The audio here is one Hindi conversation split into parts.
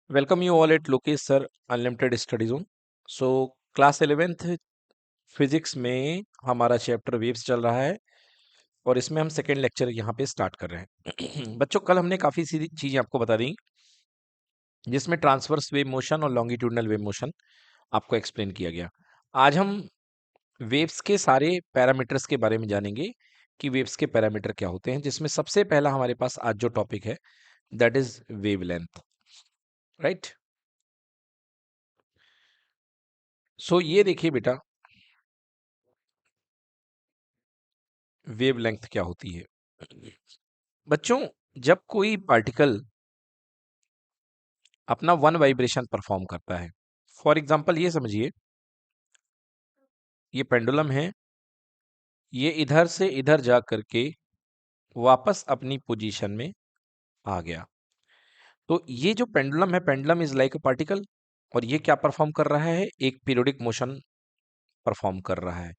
Welcome you all at Lokesh Sir Unlimited Study Zone. So class 11th physics में हमारा चैप्टर वेव्स चल रहा है और इसमें हम सेकेंड लेक्चर यहाँ पे स्टार्ट कर रहे हैं। बच्चों कल हमने काफ़ी सी चीज़ें आपको बता दी जिसमें ट्रांसवर्स वेव मोशन और लॉन्गिट्यूडनल वेव मोशन आपको एक्सप्लेन किया गया। आज हम वेव्स के सारे पैरामीटर्स के बारे में जानेंगे कि वेव्स के पैरामीटर क्या होते हैं, जिसमें सबसे पहला हमारे पास आज जो टॉपिक है दैट इज वेवलेंथ, राइट। सो ये देखिए बेटा, वेवलेंथ क्या होती है। बच्चों, जब कोई पार्टिकल अपना वन वाइब्रेशन परफॉर्म करता है, फॉर एग्जांपल ये समझिए, ये पेंडुलम है, ये इधर से इधर जा करके वापस अपनी पोजीशन में आ गया। तो ये जो पेंडुलम है, pendulum is like a particle, और ये क्या परफॉर्म कर रहा है? एक पीरियोडिक मोशन परफॉर्म कर रहा है।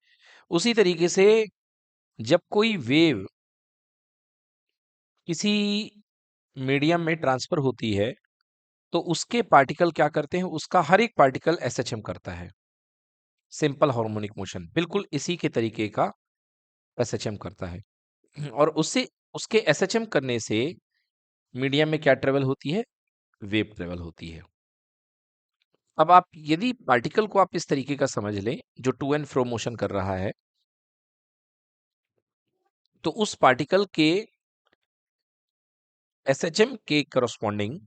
उसी तरीके से जब कोई वेव किसी मीडियम में ट्रांसफर होती है तो उसके पार्टिकल क्या करते हैं? उसका हर एक पार्टिकल एसएचएम करता है, सिंपल हार्मोनिक मोशन, बिल्कुल इसी के तरीके का एसएचएम करता है। और उससे उसके एसएचएम करने से मीडियम में क्या ट्रेवल होती है? वेव ट्रेवल होती है। अब आप यदि पार्टिकल को आप इस तरीके का समझ लें जो टू एंड फ्रो मोशन कर रहा है, तो उस पार्टिकल के एसएचएम के करस्पॉन्डिंग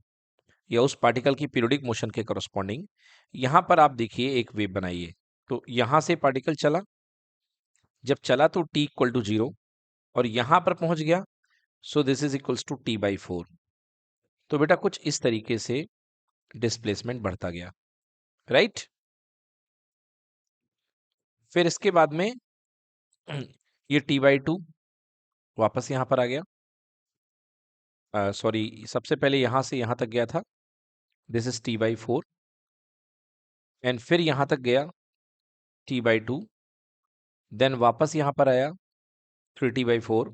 या उस पार्टिकल की पीरियोडिक मोशन के करस्पॉन्डिंग यहां पर आप देखिए एक वेव बनाइए। तो यहां से पार्टिकल चला, जब चला तो t इक्वल टू 0 और यहां पर पहुंच गया, so this is equals to t/4। तो बेटा कुछ इस तरीके से डिस्प्लेसमेंट बढ़ता गया, राइट। फिर इसके बाद में ये t/2 वापस यहां पर आ गया, सॉरी, सबसे पहले यहां से यहां तक गया था, दिस इज t/4, एंड फिर यहां तक गया t/2, देन वापस यहां पर आया 3t/4,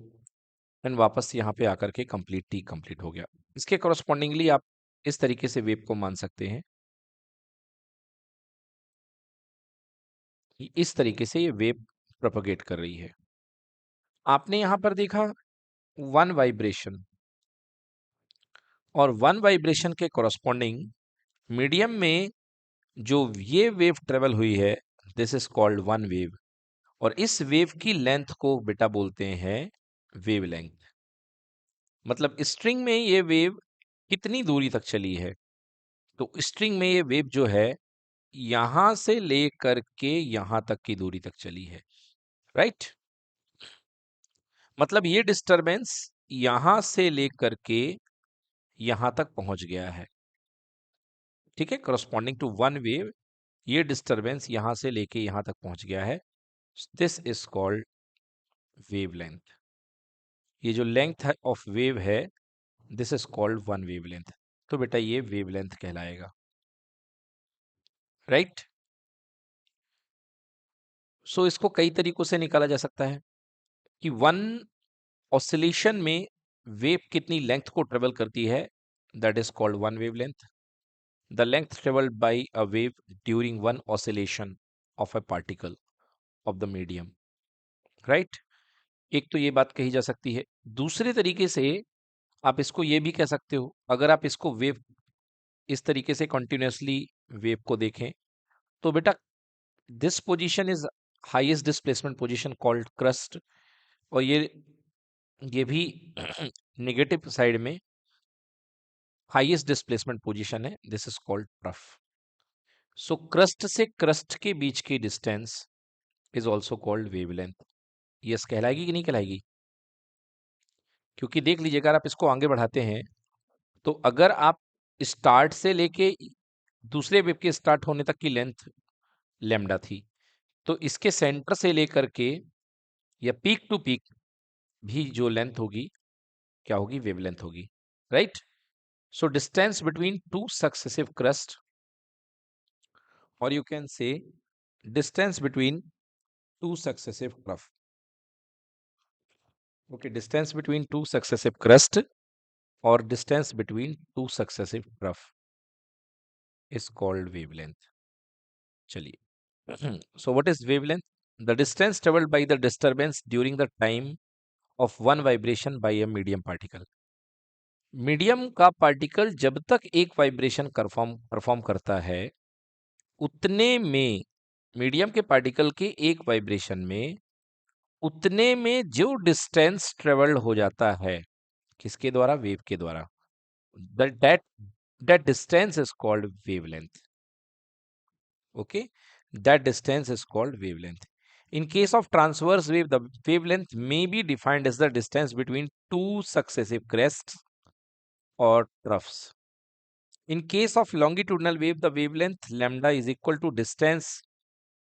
एंड वापस यहाँ पे आकर के कंप्लीट हो गया। इसके करस्पॉन्डिंगली आप इस तरीके से वेव को मान सकते हैं कि इस तरीके से ये वेव प्रोपगेट कर रही है। आपने यहां पर देखा वन वाइब्रेशन, और वन वाइब्रेशन के करस्पॉन्डिंग मीडियम में जो ये वेव ट्रेवल हुई है, this is called one wave, और इस वेव की लेंथ को बेटा बोलते हैं वेव लेंथ। मतलब स्ट्रिंग में ये वेव कितनी दूरी तक चली है? तो स्ट्रिंग में ये वेव जो है यहां से लेकर के यहां तक की दूरी तक चली है, राइट। मतलब ये डिस्टरबेंस यहां से लेकर के यहां तक पहुंच गया है, ठीक है, करस्पॉन्डिंग टू वन वेव। ये डिस्टरबेंस यहां से लेके यहां तक पहुंच गया है, this is called wave length. ये जो लेंथ है ऑफ वेव है, this is called one wave length. तो बेटा ये वेव लेंथ कहलाएगा, राइट। सो इसको कई तरीकों से निकाला जा सकता है कि वन ऑसिलेशन में वेव कितनी लेंथ को ट्रेवल करती है, that is called one wave length. The length travelled by a wave during one oscillation of a particle of the medium, right. एक तो ये बात कही जा सकती है। दूसरे तरीके से आप इसको ये भी कह सकते हो, अगर आप इसको वेव इस तरीके से कंटिन्यूसली वेव को देखें, तो बेटा this position is highest displacement position called crest, और ये भी नेगेटिव साइड में हाईएस्ट डिस्प्लेसमेंट पोजीशन है, this is called trough. So crest से क्रस्ट के बीच की distance is also called wavelength. Yes कहलाएगी कि नहीं कहलाएगी? क्योंकि देख लीजिए, अगर आप इसको आगे बढ़ाते हैं तो अगर आप स्टार्ट से लेके दूसरे वेव के स्टार्ट होने तक की लेंथ लैम्डा थी, तो इसके सेंटर से लेकर के या पीक टू पीक भी जो लेंथ होगी क्या होगी? वेवलेंथ होगी, right. So distance between two successive crust, or you can say distance between two successive trough. Okay, distance between two successive crust or distance between two successive trough. is called wavelength. चलिए, so what is wavelength? The distance traveled by the disturbance during the time of one vibration by a medium particle. Medium का पार्टिकल जब तक एक वाइब्रेशन परफॉर्म करता है, उतने में मीडियम के पार्टिकल के एक वाइब्रेशन में उतने में जो डिस्टेंस ट्रेवल्ड हो जाता है, किसके द्वारा? वेव के द्वारा. That that distance is called wavelength. Okay, that distance is called wavelength. In case of transverse wave, the wavelength may be defined as the distance between two successive crests or troughs. In case of longitudinal wave, the wavelength lambda is equal to distance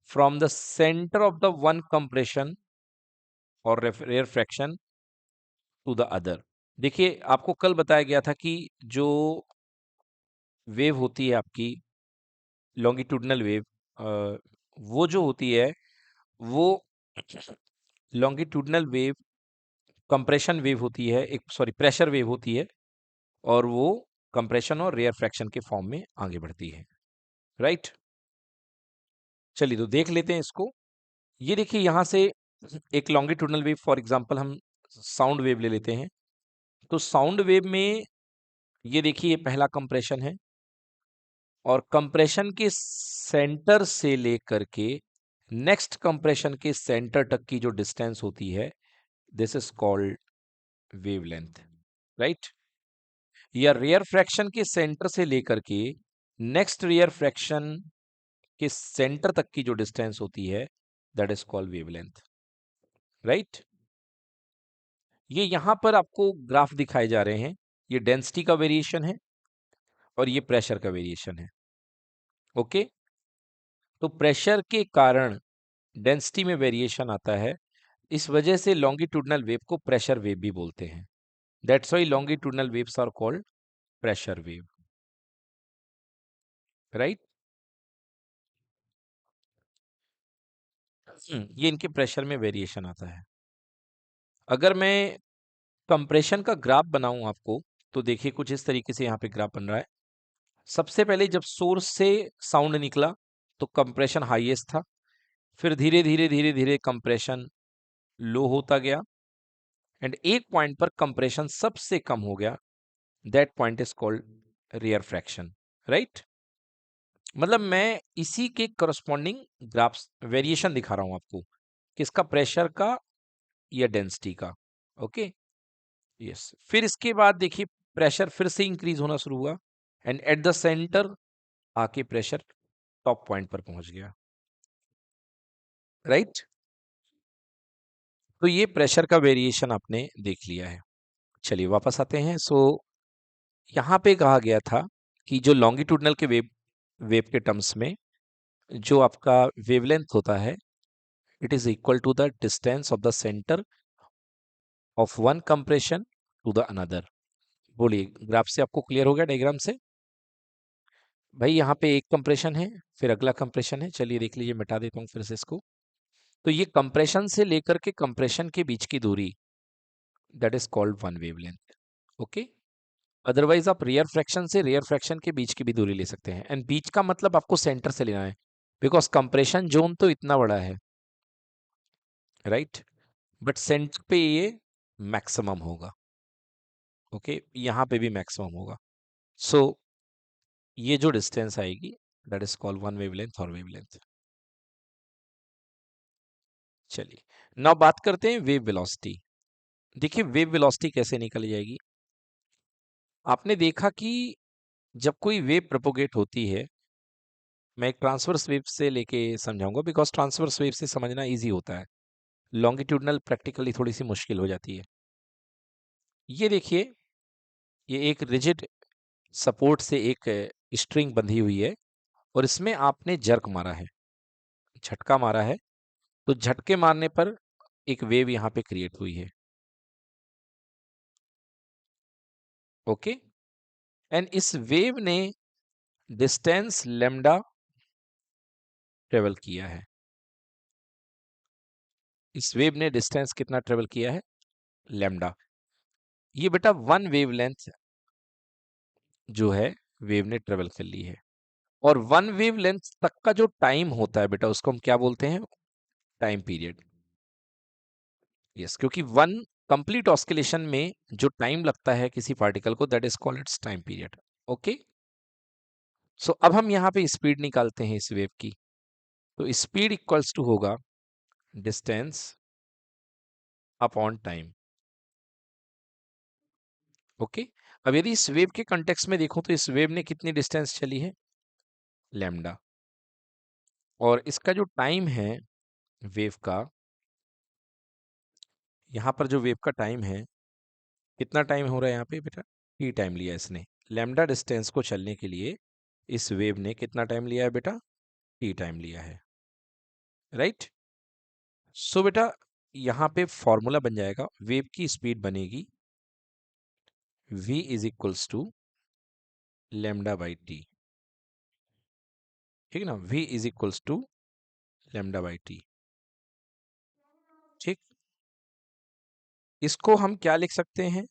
from the center of the one compression or rarefaction to the other. देखिए, आपको कल बताया गया था कि जो वेव होती है आपकी लॉन्गिट्यूडनल वेव, वो जो होती है वो लॉन्गिट्यूडनल वेव कंप्रेशन वेव होती है, एक सॉरी प्रेशर वेव होती है, और वो कंप्रेशन और रेयर फ्रैक्शन के फॉर्म में आगे बढ़ती है. राइट, चलिए तो देख लेते हैं इसको. ये देखिए यहां से एक लॉन्गिट्यूडनल वेव, फॉर एग्जांपल हम साउंड वेव ले लेते हैं. तो साउंड वेव में ये देखिए ये पहला कंप्रेशन है, और कंप्रेशन के सेंटर से लेकर के नेक्स्ट कंप्रेशन के सेंटर तक की जो डिस्टेंस होती है, this is called wavelength. Right, या रेयर फ्रैक्शन के सेंटर से लेकर के नेक्स्ट रेयर फ्रैक्शन के सेंटर तक की जो डिस्टेंस होती है, that is called wavelength. Right, ये यहां पर आपको ग्राफ दिखाए जा रहे हैं. ये डेंसिटी का वेरिएशन है और ये प्रेशर का वेरिएशन है. ओके, तो प्रेशर के कारण डेंसिटी में वेरिएशन आता है, इस वजह से लॉन्गिट्यूडनल वेव को प्रेशर वेव भी बोलते हैं. That's why longitudinal waves are called pressure wave. Right, ये इनके प्रेशर में वेरिएशन आता है. अगर मैं कंप्रेशन का ग्राफ बनाऊं आपको, तो देखिए कुछ इस तरीके से यहाँ पे ग्राफ बन रहा है. सबसे पहले जब सोर्स से साउंड निकला तो कंप्रेशन हाईएस्ट था, फिर धीरे धीरे धीरे धीरे कंप्रेशन लो होता गया, एंड एक पॉइंट पर कंप्रेशन सबसे कम हो गया. That point is called rarefaction. Right, मतलब मैं इसी के करस्पॉन्डिंग ग्राफ्स वेरिएशन दिखा रहा हूं आपको, किसका? प्रेशर का या डेंसिटी का. Okay, yes. फिर इसके बाद देखिए प्रेशर फिर से इंक्रीज होना शुरू हुआ, एंड एट द सेंटर आके प्रेशर टॉप पॉइंट पर पहुंच गया. राइट, तो ये प्रेशर का वेरिएशन आपने देख लिया है. चलिए वापस आते हैं. सो यहां पे कहा गया था कि जो लॉन्गिट्यूडनल के वेव वेव के टर्म्स में जो आपका वेवलेंथ होता है, it is equal to the distance of the centre of one compression to the another. बोलिए, ग्राफ से आपको क्लियर हो गया, डायग्राम से? भाई यहाँ पे एक कंप्रेशन है, फिर अगला कंप्रेशन है. चलिए देख लीजिए, मिटा देता हूँ फिर से इसको. तो ये कंप्रेशन से लेकर के कंप्रेशन के बीच की दूरी, that is called one wavelength. Okay, otherwise आप रेयर फ्रैक्शन से रेयर फ्रैक्शन के बीच की भी दूरी ले सकते हैं, एंड बीच का मतलब आपको सेंटर से लेना है, बिकॉज कंप्रेशन जोन तो इतना बड़ा है. राइट, बट सेंटर पे ये मैक्सिमम होगा. ओके, यहाँ पे भी मैक्सिमम होगा. सो ये जो डिस्टेंस आएगी, that is called one wavelength और वेवलेंथ. चलिए नाउ बात करते हैं वेव वेलोसिटी. देखिए वेव वेलोसिटी कैसे निकल जाएगी. आपने देखा कि जब कोई वेव प्रोपोगेट होती है, मैं एक ट्रांसवर्स वेव से लेके समझाऊंगा, बिकॉज ट्रांसवर्स वेव से समझना इजी होता है, लॉन्गिट्यूडनल प्रैक्टिकली थोड़ी सी मुश्किल हो जाती है. ये देखिए, ये एक रिजिड सपोर्ट से एक स्ट्रिंग बंधी हुई है, और इसमें आपने जर्क मारा है, झटका मारा है. तो झटके मारने पर एक वेव यहां पे क्रिएट हुई है. ओके, एंड इस वेव ने डिस्टेंस लेमडा ट्रेवल किया है. इस वेव ने डिस्टेंस कितना ट्रेवल किया है? लेमडा. ये बेटा वन वेवलेंथ जो है वेव ने ट्रेवल कर ली है. और वन वेव लेंथ तक का जो टाइम होता है बेटा उसको हम क्या बोलते हैं? Time period. यस, क्योंकि वन कंप्लीट ऑस्किलेशन में जो टाइम लगता है किसी पार्टिकल को, that is called its time period. Okay, so अब हम यहाँ पे स्पीड निकालते हैं इस वेव की। तो स्पीड इक्वल्स टू होगा डिस्टेंस अपॉन टाइम। ओके, अब यदि इस वेव के कंटेक्स्ट में देखूं तो इस वेव ने कितनी डिस्टेंस चली है? लैम्डा। और इसका जो टाइम है वेव का, यहाँ पर जो वेव का टाइम है, कितना टाइम हो रहा है यहाँ पे बेटा? टी टाइम लिया इसने। लैम्डा डिस्टेंस को चलने के लिए इस वेव ने कितना टाइम लिया है बेटा? टी टाइम लिया है, राइट। सो बेटा यहाँ पे फॉर्मूला बन जाएगा, वेव की स्पीड बनेगी v is equals to lambda by T. ठीक है ना, v is equals to lambda by T. ठीक, इसको हम क्या लिख सकते हैं?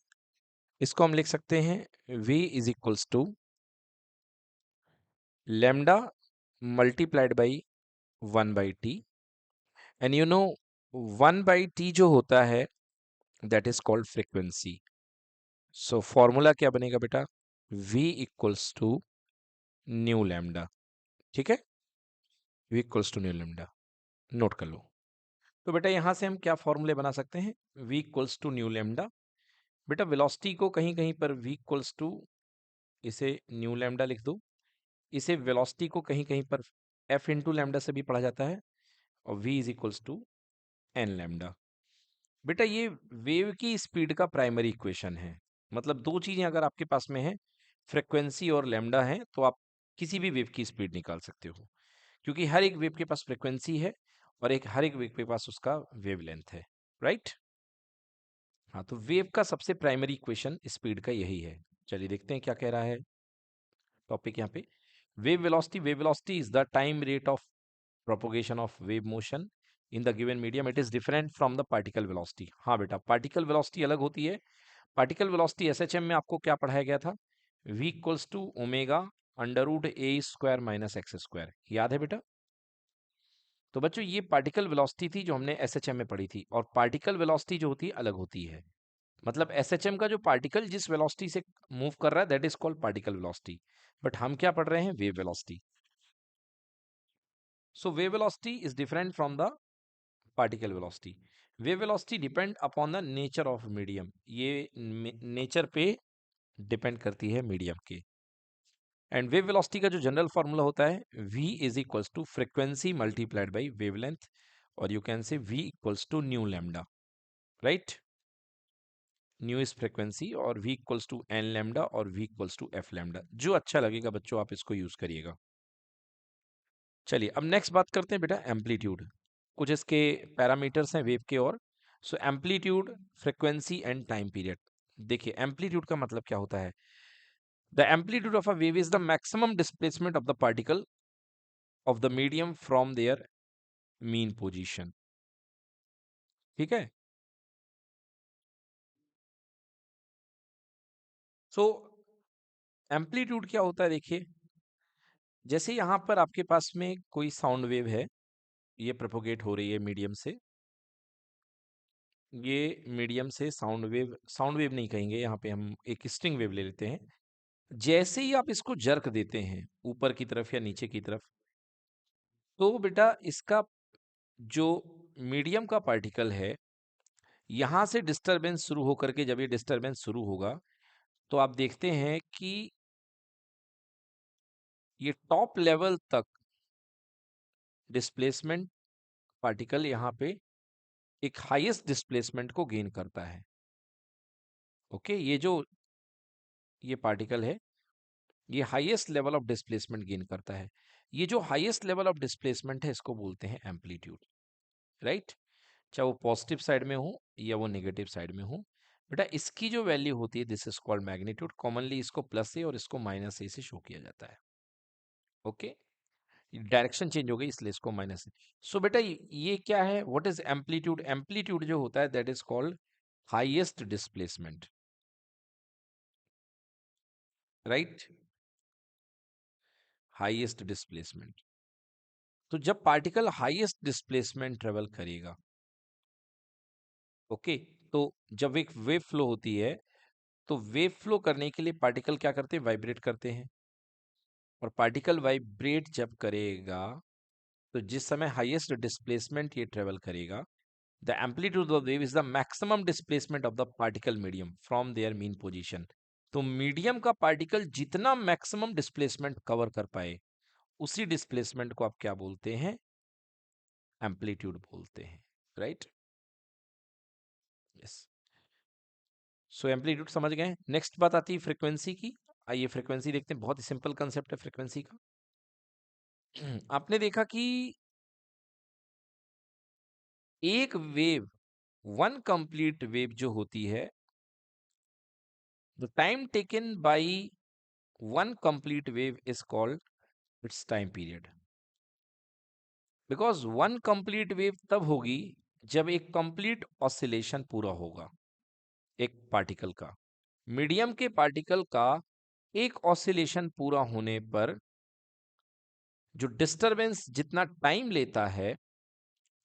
इसको हम लिख सकते हैं v is equals to lambda multiplied by 1/t। And you know 1/t जो होता है that is called frequency. So formula क्या बनेगा बेटा? v equals to nu lambda. ठीक है, v equals to nu lambda, note कर लो। तो बेटा यहां से हम क्या फॉर्मूले बना सकते हैं? v equals to nu lambda. बेटा वेलोसिटी को कहीं कहीं पर v इक्वल्स टू, इसे न्यू लैम्डा लिख दो। इसे वेलोसिटी को कहीं कहीं पर f इंटू लैम्डा से भी पढ़ा जाता है, और v is equals to N lambda. बेटा ये वेव की स्पीड का प्राइमरी इक्वेशन है। मतलब दो चीजें अगर आपके पास में है, फ्रीक्वेंसी और लैम्डा है, तो आप किसी भी वेव की स्पीड निकाल सकते हो, क्योंकि हर एक वेव के पास फ्रीक्वेंसी है और हर एक वेव के पास उसका वेवलेंथ है, राइट। हाँ, तो वेव का सबसे प्राइमरी इक्वेशन स्पीड का यही है। चलिए देखते हैं क्या कह रहा है टॉपिक यहाँ पे। Wave velocity is the time rate of propagation of wave motion in the given medium, it is different from the particle velocity. हाँ बेटा, पार्टिकल वेलोसिटी अलग होती है। पार्टिकल वेलोसिटी एसएचएम में आपको क्या पढ़ाया गया था? v equals to omega under root A square minus X square, याद है बेटा? तो बच्चों ये पार्टिकल वेलोसिटी थी जो हमने एसएचएम में पढ़ी थी, और पार्टिकल वेलोसिटी जो होती है अलग होती है। मतलब एसएचएम का जो पार्टिकल जिस वेलोसिटी से मूव कर रहा है that is called particle velocity, but हम क्या पढ़ रहे हैं? Wave velocity. So wave velocity is different from the particle velocity. Wave velocity depend upon the nature of medium, ये नेचर पे डिपेंड करती है मीडियम के। एंड वेव वेलोसिटी का जो जनरल फॉर्मूला होता है, v is equals to frequency multiplied by wavelength, और you can say v equals to nu lambda, right. Nu is frequency और v equals to N lambda और v equals to f lambda. जो अच्छा लगेगा बच्चों आप इसको यूज करिएगा। चलिए अब नेक्स्ट बात करते हैं बेटा एम्पलीट्यूड। कुछ इसके पैरामीटर्स हैं वेव के, और so amplitude, frequency and time period. देखिए एम्पलीट्यूड का मतलब क्या होता है? The amplitude of a wave is the maximum displacement of the particle of the medium from their mean position। ठीक है, सो एम्पलीट्यूड क्या होता है? देखिए जैसे यहां पर आपके पास में कोई साउंड वेव है, ये प्रोपोगेट हो रही है मीडियम से, ये मीडियम से साउंड वेव नहीं कहेंगे, यहाँ पे हम एक स्ट्रिंग वेव ले लेते हैं। जैसे ही आप इसको जर्क देते हैं ऊपर की तरफ या नीचे की तरफ, तो बेटा इसका जो मीडियम का पार्टिकल है, यहां से डिस्टरबेंस शुरू होकर के, जब ये डिस्टरबेंस शुरू होगा तो आप देखते हैं कि ये टॉप लेवल तक डिस्प्लेसमेंट पार्टिकल यहाँ पे एक हाईएस्ट डिस्प्लेसमेंट को गेन करता है। ओके, ये जो ये पार्टिकल है ये highest level of displacement gain करता है। ये जो हाईएस्ट लेवल ऑफ डिस्प्लेसमेंट है इसको बोलते हैं एम्पलीट्यूड, राइट। चाहे वो पॉजिटिव साइड में हो या वो नेगेटिव साइड में हो, बेटा इसकी जो वैल्यू होती है this is called magnitude. Commonly इसको प्लस ए और इसको माइनस ए से शो किया जाता है। ओके, डायरेक्शन चेंज हो गई इसलिए इसको माइनस। सो बेटा ये क्या है? What is amplitude? एम्पलीट्यूड जो होता है that is called highest displacement, right. Highest displacement. तो जब पार्टिकल हाईएस्ट डिस्प्लेसमेंट ट्रेवल करेगा, ओके, तो जब एक वेव फ्लो होती है, तो वेव फ्लो करने के लिए पार्टिकल क्या करते हैं? वाइब्रेट करते हैं। और पार्टिकल वाइब्रेट जब करेगा, तो जिस समय हाईएस्ट डिस्प्लेसमेंट ये ट्रेवल करेगा, the amplitude of wave is the maximum displacement of the particle medium from there mean position. तो मीडियम का पार्टिकल जितना मैक्सिमम डिस्प्लेसमेंट कवर कर पाए, उसी डिस्प्लेसमेंट को आप क्या बोलते हैं? एम्पलीट्यूड बोलते हैं, राइट? यस। सो एम्पलीट्यूड समझ गए। नेक्स्ट बात आती है फ्रीक्वेंसी की। आइए फ्रीक्वेंसी देखते हैं, बहुत ही सिंपल कंसेप्ट है फ्रीक्वेंसी का। आपने देखा कि एक वेव, वन कंप्लीट वेव जो होती है, the time taken by one complete wave is called its time period. Because one complete wave तब होगी जब एक कंप्लीट ऑसिलेशन पूरा होगा एक पार्टिकल का। मीडियम के पार्टिकल का एक ऑसिलेशन पूरा होने पर जो डिस्टरबेंस जितना टाइम लेता है,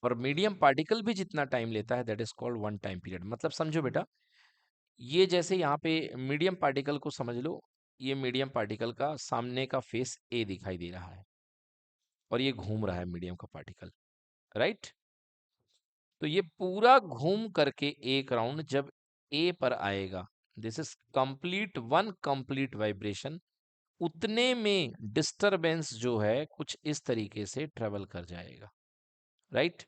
और मीडियम पार्टिकल भी जितना टाइम लेता है, that is called one time period. मतलब समझो बेटा, ये जैसे यहाँ पे मीडियम पार्टिकल को समझ लो, ये मीडियम पार्टिकल का सामने का फेस ए दिखाई दे रहा है, और ये घूम रहा है मीडियम का पार्टिकल, राइट? तो ये पूरा घूम करके एक राउंड जब ए पर आएगा, this is complete one complete vibration, उतने में डिस्टरबेंस जो है कुछ इस तरीके से ट्रेवल कर जाएगा, राइट?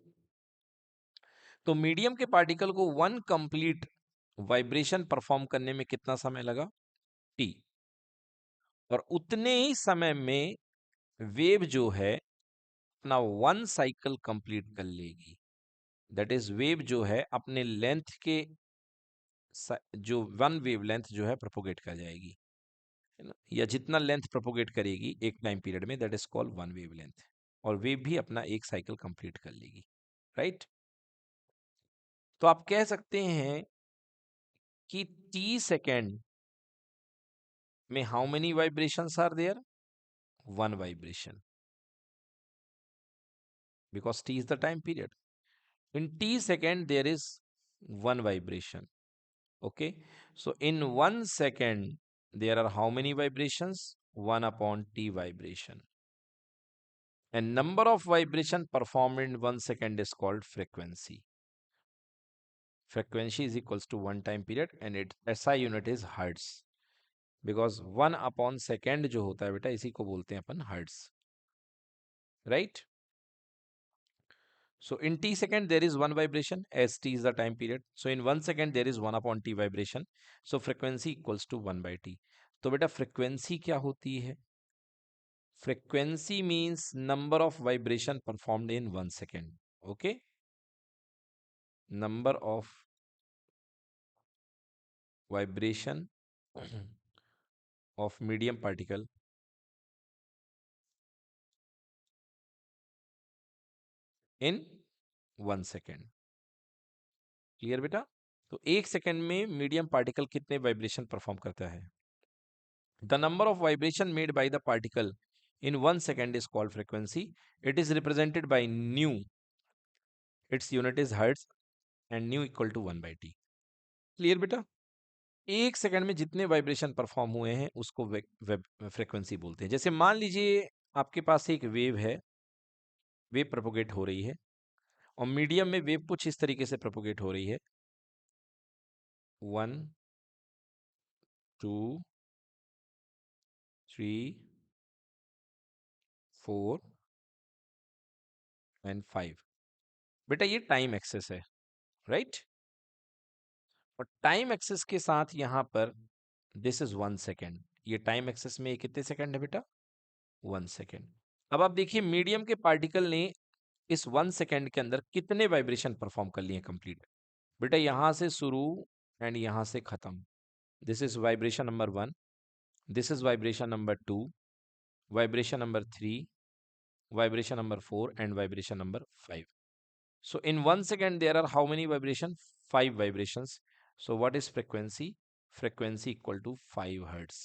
तो मीडियम के पार्टिकल को वन कंप्लीट वाइब्रेशन परफॉर्म करने में कितना समय लगा? टी। और उतने ही समय में वेव जो है अपना वन साइकिल कंप्लीट कर लेगी। दैट इज वेव जो है अपने लेंथ के जो वन वेव लेंथ जो है प्रोपोगेट कर जाएगी, है ना? या जितना लेंथ प्रोपोगेट करेगी एक टाइम पीरियड में, that is called one wave length. और वेव भी अपना एक साइकिल कंप्लीट कर लेगी, राइट? तो आप कह सकते हैं कि टी सेकेंड में how many vibrations are there? One vibration, because t is the time period. In t second there is one vibration, okay? So in 1 second there are how many vibrations? 1 upon t vibration. And number of vibration performed in 1 second is called frequency. Frequency is equals to one time period, and its SI unit is hertz, because 1 upon second जो होता है बेटा, इसी को बोलते हैं अपन hertz, right? So in t second there is one vibration, as t is the time period. So in 1 second there is 1 upon t vibration. So frequency equals to 1 by t. तो बेटा frequency क्या होती है? Frequency means number of vibration performed in 1 second. Okay? Number of vibration of medium particle in 1 second. Clear बेटा? तो 1 सेकेंड में मीडियम पार्टिकल कितने वाइब्रेशन परफॉर्म करता है? The number of vibration made by the particle in 1 second is called frequency. It is represented by nu. Its unit is hertz, and nu equal to 1 by t. Clear बेटा? 1 सेकंड में जितने वाइब्रेशन परफॉर्म हुए हैं उसको फ्रीक्वेंसी बोलते हैं। जैसे मान लीजिए आपके पास एक वेव है, वेव प्रोपोगेट हो रही है, और मीडियम में वेव कुछ इस तरीके से प्रोपोगेट हो रही है, 1 2 3 4 एंड 5। बेटा ये टाइम एक्सेस है, राइट? और टाइम एक्सेस के साथ यहाँ पर दिस इज 1 सेकेंड। ये टाइम एक्सेस में ये कितने सेकेंड है बेटा? 1 सेकेंड। अब आप देखिए मीडियम के पार्टिकल ने इस 1 सेकेंड के अंदर कितने वाइब्रेशन परफॉर्म कर लिए कंप्लीट? बेटा यहां से शुरू एंड यहां से खत्म। This is vibration number 1, this is vibration number 2, vibration number 3, vibration number 4 and vibration number 5। So in 1 second there are how many vibration? 5 vibrations. So what is frequency? Frequency equal to 5 hertz,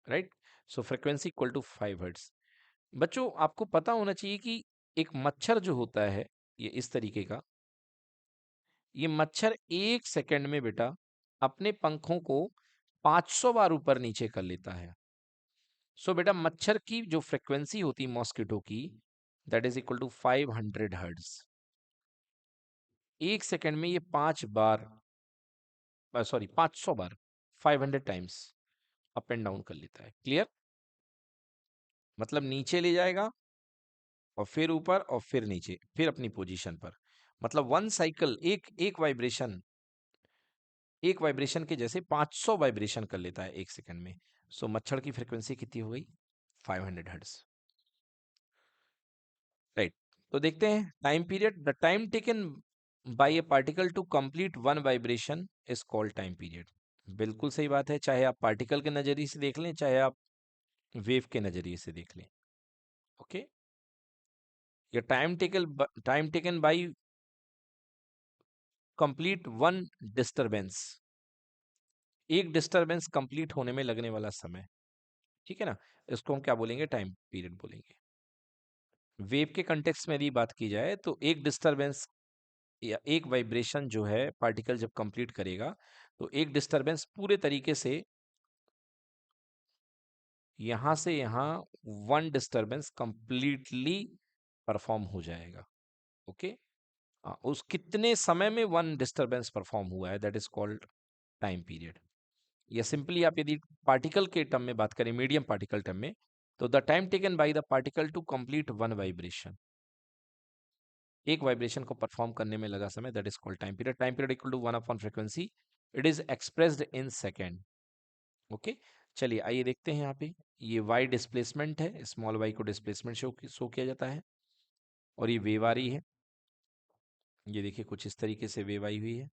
right? So frequency equal to 5 hertz. बच्चों आपको पता होना चाहिए कि एक मच्छर जो होता है ये इस तरीके का, ये मच्छर 1 सेकंड में बेटा अपने पंखों को 500 बार ऊपर नीचे कर लेता है। सो बेटा मच्छर की जो फ्रीक्वेंसी होती है मॉस्किटो की, that is equal to 500 hertz. 1 second में ये 5 बार, सॉरी 500 बार, 500 टाइम्स अप एंड डाउन कर लेता है। क्लियर? मतलब नीचे ले जाएगा और फिर ऊपर और फिर नीचे, फिर अपनी पोजीशन पर। मतलब वन साइकिल, एक एक वाइब्रेशन, एक वाइब्रेशन के जैसे 500 वाइब्रेशन कर लेता है 1 सेकंड में। सो मच्छर की फ्रीक्वेंसी कितनी हो गई? 500 हर्ट्ज। राइट। तो देखते हैं time period. The time taken by a particle to complete one vibration is called time period. बिल्कुल सही बात है, चाहे आप पार्टिकल के नजरिए से देख लें, चाहे आप वेव के नजरिए से देख लें। ओके, ये time taken bye complete one disturbance, एक डिस्टरबेंस कंप्लीट होने में लगने वाला समय, ठीक है ना, इसको हम क्या बोलेंगे? टाइम पीरियड बोलेंगे। वेव के कंटेक्स्ट में यदि बात की जाए तो एक डिस्टरबेंस या एक वाइब्रेशन जो है पार्टिकल जब कंप्लीट करेगा, तो एक डिस्टरबेंस पूरे तरीके से यहां से यहां वन डिस्टरबेंस कंप्लीटली परफॉर्म हो जाएगा। ओके, उस कितने समय में वन डिस्टरबेंस परफॉर्म हुआ है, that is called time period. या सिंपली आप यदि पार्टिकल के टर्म में बात करें, मीडियम पार्टिकल टर्म में, तो the time taken by the particle to complete one vibration, एक वाइब्रेशन को परफॉर्म करने में लगा समय, that is called time period. Time period equal to 1/फ्रीक्वेंसी, it is expressed in second. Okay, चलिए आइए देखते हैं यहाँ पे, ये वाई डिस्प्लेसमेंट है, स्मॉल वाई को डिस्प्लेसमेंट शो किया जाता है, और ये वेव आ रही है। ये देखिए कुछ इस तरीके से वेव आई हुई है,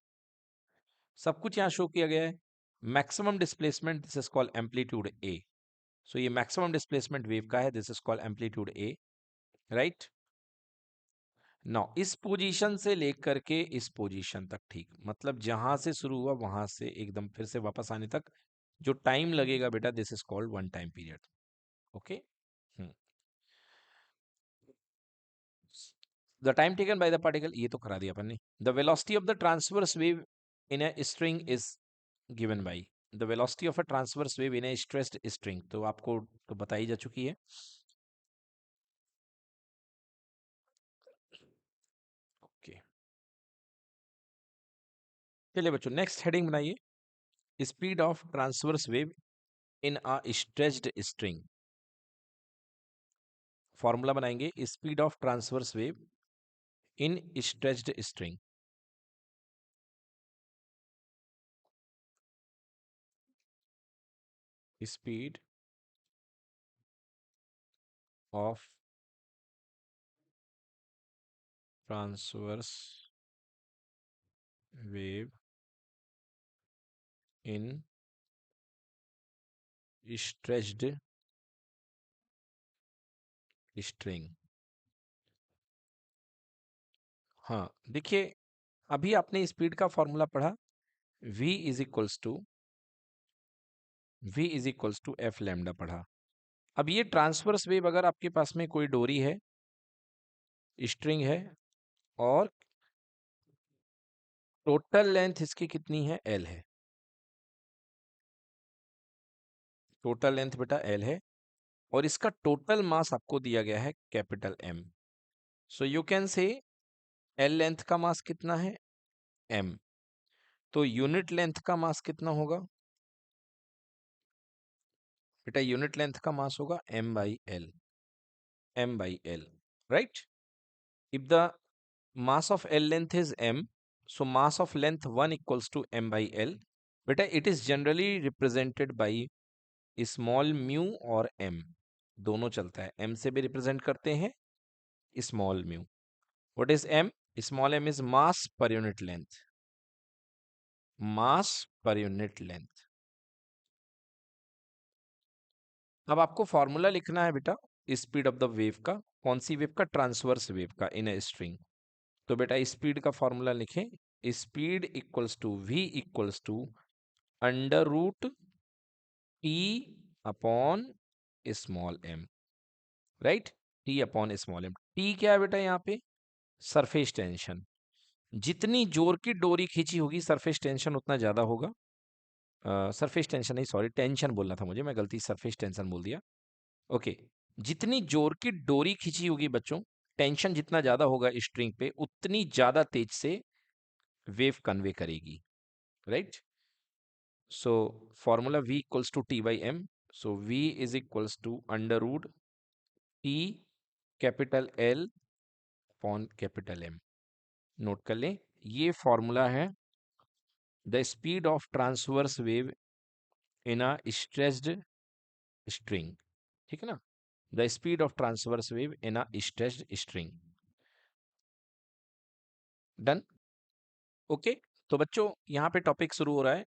सब कुछ यहाँ शो किया गया है। Maximum displacement, this is called amplitude A. So ये मैक्सिमम डिस्प्लेसमेंट वेव का है, this is called amplitude A. Right now इस पोजीशन से लेकर के इस पोजीशन तक, ठीक, मतलब जहां से शुरू हुआ वहां से एकदम फिर से वापस आने तक जो टाइम लगेगा बेटा, this is called one time period. Okay, the time taken by the particle, ये तो करा दिया अपन ने। The velocity of the transverse wave in a string is given by, the velocity of a transverse wave in A stressed string, तो आपको तो बताई जा चुकी है। ओके, चलिए बच्चों नेक्स्ट हेडिंग बनाइए, speed of transverse wave in a stretched string. Formula बनाएंगे, speed of transverse wave in stretched string. Speed of transverse wave in stretched string. हाँ देखिए, अभी आपने स्पीड का फॉर्मूला पढ़ा, v is equals to f lambda पढ़ा। अब ये ट्रांसवर्स वेव, अगर आपके पास में कोई डोरी है, स्ट्रिंग है, और टोटल लेंथ इसकी कितनी है? एल है। टोटल लेंथ बेटा एल है, और इसका टोटल मास आपको दिया गया है capital M. So you can say L length का मास कितना है? एम। तो यूनिट लेंथ का मास कितना होगा बेटा? यूनिट लेंथ का मास होगा M by L, M by L. Right, if the mass of L length is m, so mass of length 1 equals to m by L. बेटा it is generally represented by small mu और m, दोनों चलता है, m से भी रिप्रेजेंट करते हैं, small mu. What is m? Small m is mass per unit length, mass per unit length. अब आपको फॉर्मूला लिखना है बेटा स्पीड ऑफ द वेव का, कौन सी वेव का? ट्रांसवर्स वेव का इन ए स्ट्रिंग। तो बेटा स्पीड का फॉर्मूला लिखें, speed equals to v equals to under root T upon small M, right, T upon small M. T क्या है बेटा यहाँ पे? Surface tension. जितनी जोर की डोरी खींची होगी सरफेस टेंशन उतना ज्यादा होगा। सरफेस टेंशन नहीं, सॉरी, टेंशन बोलना था मुझे, मैं गलती सरफेस टेंशन बोल दिया। ओके, जितनी जोर की डोरी खींची होगी बच्चों, टेंशन जितना ज्यादा होगा स्ट्रिंग पे, उतनी ज्यादा तेज से वेव कन्वे करेगी, right. So formula V equals to T by M। So V is equals to under root T capital L upon capital M। Note कर लें, ये फॉर्मूला है the speed of transverse wave in a stretched string, ठीक है ना, the speed of transverse wave in a stretched string. Done. Okay, तो बच्चों यहाँ पे टॉपिक शुरू हो रहा है।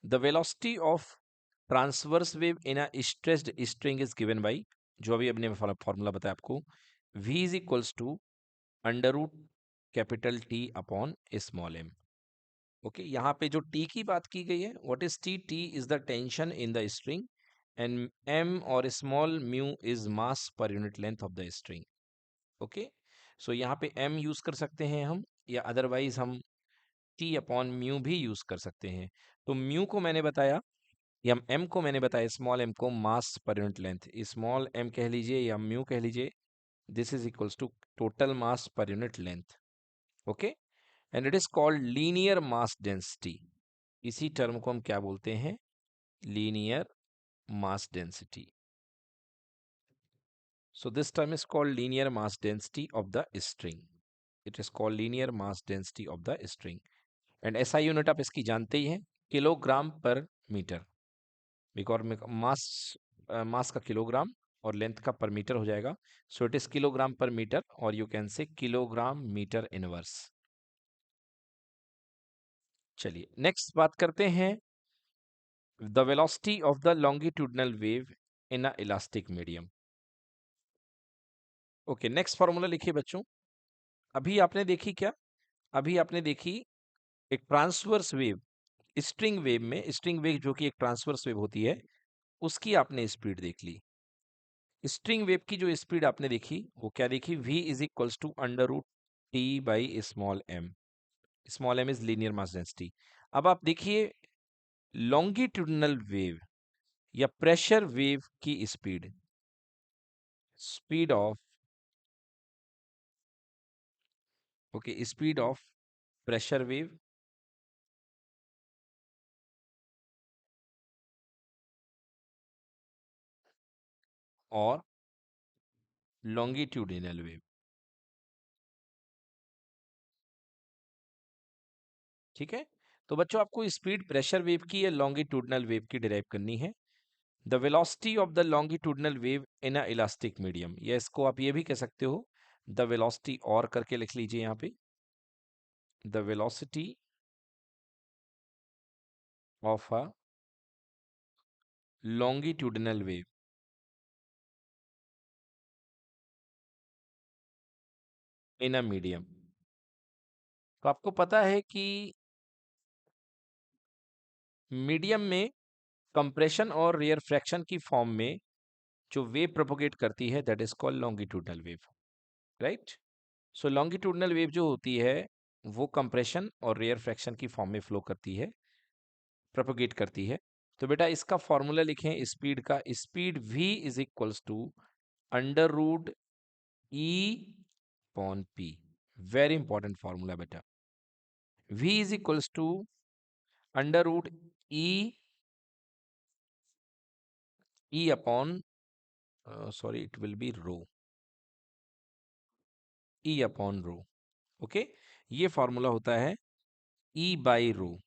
The velocity of transverse wave in a stretched string is given by, जो अभी अपने फॉर्मूला बताया आपको, v is equals to under root capital T upon small m। Okay, यहाँ पे जो T की बात की गई है, what is T? T is the tension in the string and m और small mu is mass per unit length of the string. Okay, so यहाँ पे m यूज कर सकते हैं हम, या अदरवाइज हम T अपॉन म्यू भी यूज कर सकते हैं। तो म्यू को मैंने बताया, या m को मैंने बताया, स्मॉल m को मास per unit length, small m कह लीजिए या म्यू कह लीजिए, this is equals to total mass per unit length. Okay, and it is called linear mass density. इसी टर्म को हम क्या बोलते हैं? Linear mass density. So this term is called linear mass density of the string. It is called linear mass density of the string. And SI unit आप इसकी जानते ही हैं, kilogram per metre, because mass मास का किलोग्राम और लेंथ का पर मीटर हो जाएगा। So it is kilogram per metre, और you can say kilogram metre inverse. चलिए नेक्स्ट बात करते हैं, the velocity of the longitudinal wave in a elastic medium. Okay, next formula लिखिए बच्चों। अभी आपने देखी क्या? अभी आपने देखी एक ट्रांसवर्स वेव, स्ट्रिंग वेव में, स्ट्रिंग वेव जो कि एक ट्रांसवर्स वेव होती है, उसकी आपने स्पीड देख ली। स्ट्रिंग वेव की जो स्पीड आपने देखी वो क्या देखी? v is equals to under root T by small M. Small M is linear mass density. अब आप देखिए लॉन्गिट्यूडनल वेव या प्रेशर वेव की speed, speed of, okay, speed of pressure wave और लॉन्गिट्यूडिनल वेव, ठीक है। तो बच्चों आपको स्पीड प्रेशर वेव की या लॉन्गिट्यूडनल वेव की डिराइव करनी है। The velocity of the longitudinal wave in a elastic medium, या इसको आप ये भी कह सकते हो द वेलोसिटी, और करके लिख लीजिए यहाँ पे, the velocity of a longitudinal wave in a medium. तो आपको पता है कि मीडियम में कंप्रेशन और रेयर फ्रैक्शन की फॉर्म में जो वेव प्रोपोगेट करती है that is called longitudinal wave, right. So longitudinal wave जो होती है वो कंप्रेशन और रेयर फ्रैक्शन की फॉर्म में फ्लो करती है, प्रोपोगेट करती है। तो बेटा इसका फॉर्मूला लिखें स्पीड का, speed v is equals to under root E upon P. Very important formula बेटा, v is equals to under root E, E upon, sorry it will be rho, E upon rho. Okay, ये फॉर्मूला होता है ई बाई रो।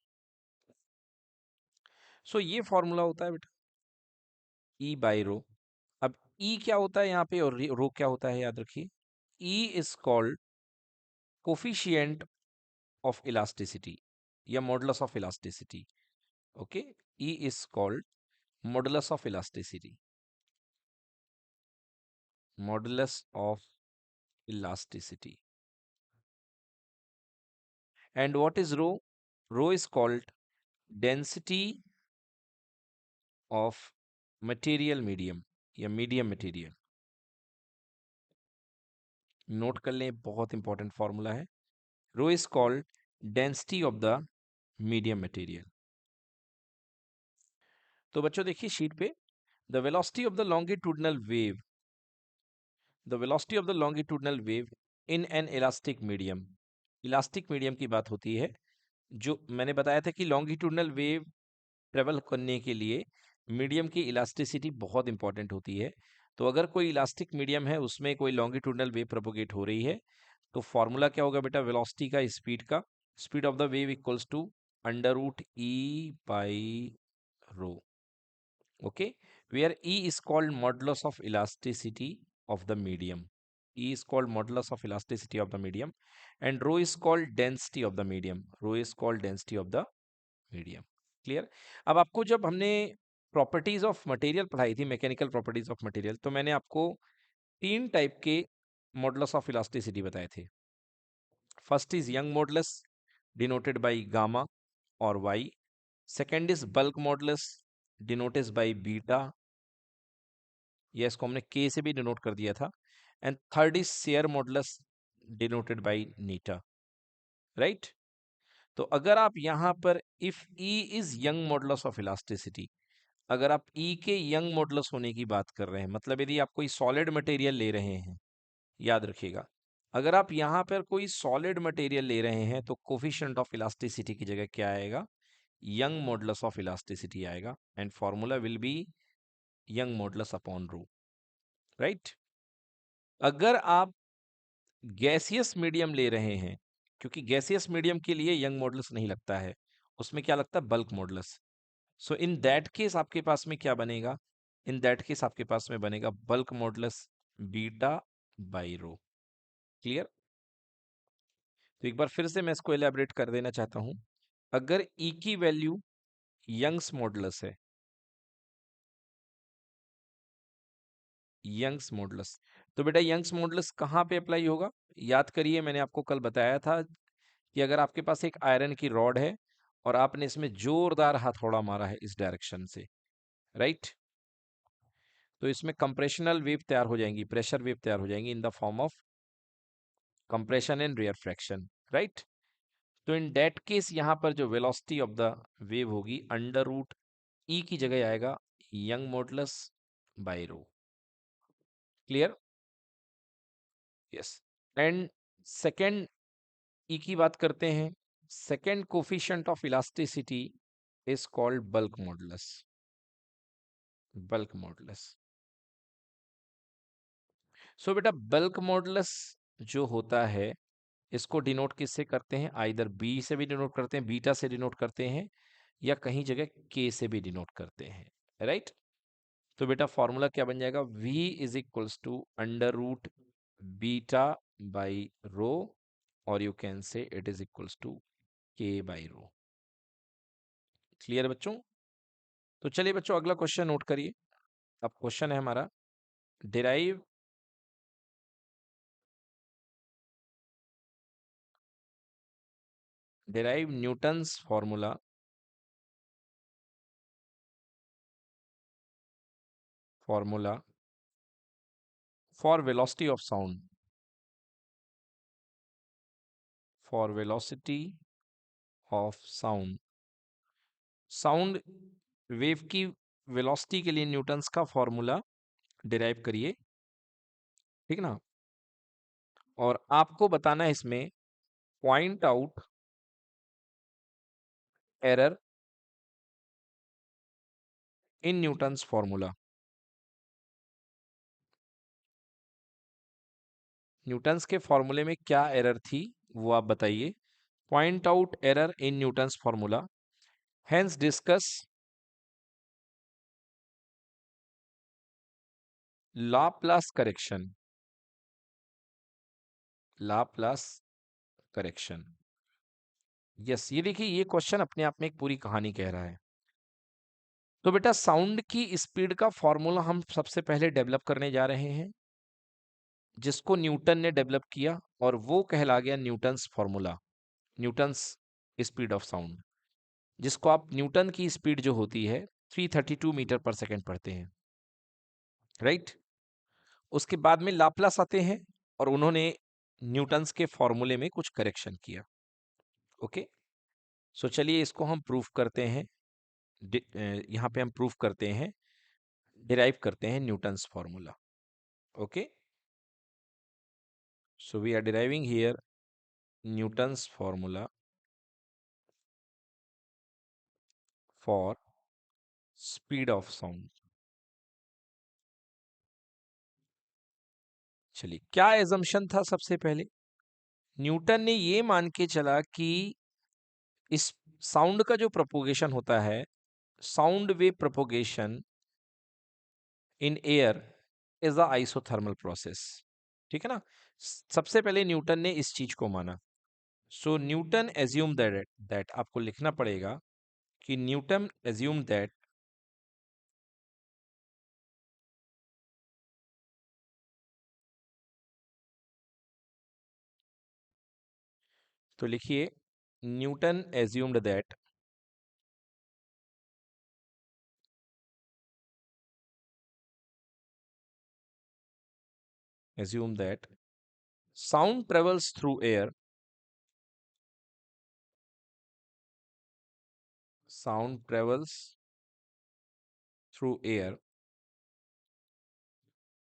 सो ये फॉर्मूला होता है बेटा ई बाई रो। अब ई क्या होता है यहाँ पे और रो क्या होता है, याद रखिए। E is called coefficient of elasticity या modulus of elasticity. Okay, E is called modulus of elasticity, modulus of elasticity. And what is rho? Rho is called density of material medium, या मीडियम मटेरियल। नोट कर लें, बहुत इंपॉर्टेंट फॉर्मूला है। Rho is called density of the medium material. तो बच्चों देखिए शीट पे, the velocity of the longitudinal wave, the velocity of the longitudinal wave in an elastic medium. Elastic medium की बात होती है। जो मैंने बताया था कि लॉन्गिट्यूडनल वेव ट्रेवल करने के लिए मीडियम की इलास्टिसिटी बहुत इंपॉर्टेंट होती है। तो अगर कोई इलास्टिक मीडियम है, उसमें कोई लॉन्गिट्यूडनल वेव प्रोपोगेट हो रही है, तो फॉर्मूला क्या होगा बेटा, वेलोसिटी का, स्पीड का, speed of the wave equals to under root E by rho. Okay, where E is called modulus of elasticity of the medium. E is called modulus of elasticity of the medium and rho is called density of the medium. Rho is called density of the medium. Clear. अब आपको जब हमने प्रॉपर्टीज ऑफ मटेरियल पढ़ाई थी, मैकेनिकल प्रॉपर्टीज ऑफ मटेरियल, तो मैंने आपको तीन टाइप के मॉडुलस ऑफ इलास्टिसिटी बताए थे। First is Young modulus denoted by gamma और Y. Second is bulk modulus denoted by beta, या इसको हमने के से भी डिनोट कर दिया था। And third is share modulus denoted bye Neeta, right. तो अगर आप यहां पर if E is Young modulus of elasticity, अगर आप ई के यंग मॉडुलस होने की बात कर रहे हैं, मतलब यदि आप कोई सॉलिड मटेरियल ले रहे हैं, याद रखिएगा, अगर आप यहां पर कोई सॉलिड मटेरियल ले रहे हैं तो कोफिशिएंट ऑफ इलास्टिसिटी की जगह क्या आएगा, यंग मॉडुलस ऑफ इलास्टिसिटी आएगा, and formula will be young modulus upon rho, right. अगर आप गैसियस मीडियम ले रहे हैं, क्योंकि गैसियस मीडियम के लिए यंग मॉडुलस नहीं लगता है, उसमें क्या लगता है, bulk modulus. So in that case आपके पास में क्या बनेगा, इन दैट केस आपके पास में बनेगा bulk modulus beta by rho. Clear. तो एक बार फिर से मैं इसको एलैबोरेट कर देना चाहता हूं। अगर ई की वैल्यू यंग्स मॉडुलस है, यंग्स मॉडुलस, तो बेटा यंग्स मॉडुलस कहां पे अप्लाई होगा, याद करिए मैंने आपको कल बताया था कि अगर आपके पास एक आयरन की रॉड है और आपने इसमें जोरदार हथौड़ा मारा है इस डायरेक्शन से, राइट, तो इसमें कंप्रेशनल वेव तैयार हो जाएंगी, प्रेशर वेव तैयार हो जाएंगी in the form of compression and rarefaction, right. तो इन दैट केस यहां पर जो वेलोसिटी ऑफ द वेव होगी, अंडर रूट ई की जगह आएगा Young modulus by rho. Clear, yes. And second E की बात करते हैं, second coefficient of elasticity is called bulk modulus, bulk modulus. So बेटा बल्क मॉडुलस जो होता है, इसको डिनोट किससे करते हैं, आइदर बी से भी डिनोट करते हैं, बीटा से डिनोट करते हैं, या कहीं जगह के से भी डिनोट करते हैं, राइट। तो बेटा फॉर्मूला क्या बन जाएगा, v is equals to under root beta by rho, और you can say it is equals to K by rho. Clear बच्चों। तो चलिए बच्चों अगला क्वेश्चन नोट करिए। अब क्वेश्चन है हमारा, derive derive Newton's formula formula for velocity of sound, for velocity of sound. Sound wave की वेलोसिटी के लिए न्यूटन्स का फॉर्मूला डिराइव करिए, ठीक ना। और आपको बताना है इसमें point out error in Newton's formula. Newton's के फॉर्मूले में क्या एरर थी वो आप बताइए। Point out error in Newton's formula, hence discuss Laplace correction, Laplace correction. Yes, ये देखिए ये क्वेश्चन अपने आप में एक पूरी कहानी कह रहा है। तो बेटा साउंड की स्पीड का फॉर्मूला हम सबसे पहले डेवलप करने जा रहे हैं, जिसको न्यूटन ने डेवलप किया, और वो कहला गया Newton's formula, Newton's speed of sound, जिसको आप न्यूटन की स्पीड जो होती है 332 मीटर पर सेकंड पढ़ते हैं। राइट। उसके बाद में लाप्लास आते हैं और उन्होंने न्यूटन्स के फॉर्मूले में कुछ करेक्शन किया। ओके, सो चलिए इसको हम प्रूफ करते हैं। यहाँ पे हम प्रूफ करते हैं, डिराइव करते हैं Newton's formula. Okay, so we are deriving here Newton's formula for speed of sound. चलिए, क्या एजम्पशन था? सबसे पहले न्यूटन ने ये मान के चला कि इस साउंड का जो प्रोपोगेशन होता है, sound wave propagation in air is a isothermal process. ठीक है ना? सबसे पहले न्यूटन ने इस चीज को माना। सो न्यूटन एज्यूम दैट आपको लिखना पड़ेगा कि न्यूटन एज्यूम दैट तो लिखिए, Newton assumed that assume that sound travels through air, sound travels through air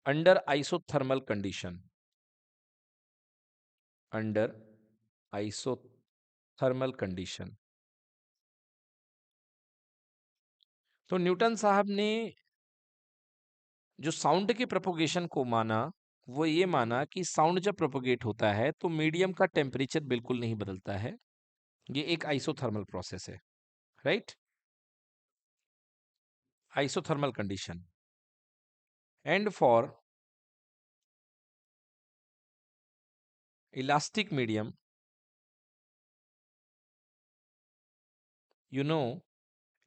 under isothermal condition, under isothermal condition। तो न्यूटन साहब ने जो साउंड के प्रोपोगेशन को माना, वो ये माना कि साउंड जब प्रोपोगेट होता है तो मीडियम का टेम्परेचर बिल्कुल नहीं बदलता है, ये एक आइसोथर्मल प्रोसेस है। Right, isothermal condition. And for elastic medium, you know,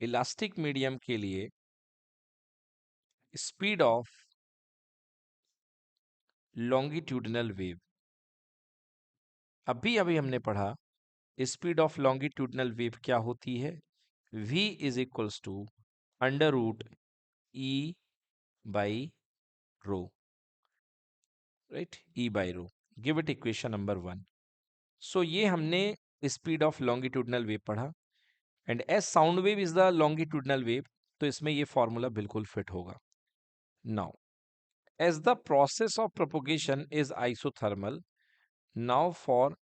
elastic medium के लिए स्पीड ऑफ लॉन्गिट्यूडिनल वेव, अभी अभी हमने पढ़ा, स्पीड ऑफ लॉन्गिट्यूडिनल वेव क्या होती है? v is equals to under root E by rho. Right, E by rho. Give it equation number 1। सो ये हमने स्पीड ऑफ लॉन्गिट्यूडिनल वेव पढ़ा, and as sound wave is the longitudinal wave, तो इसमें ये फॉर्मूला बिल्कुल फिट होगा। Now as the process of propagation is isothermal, now for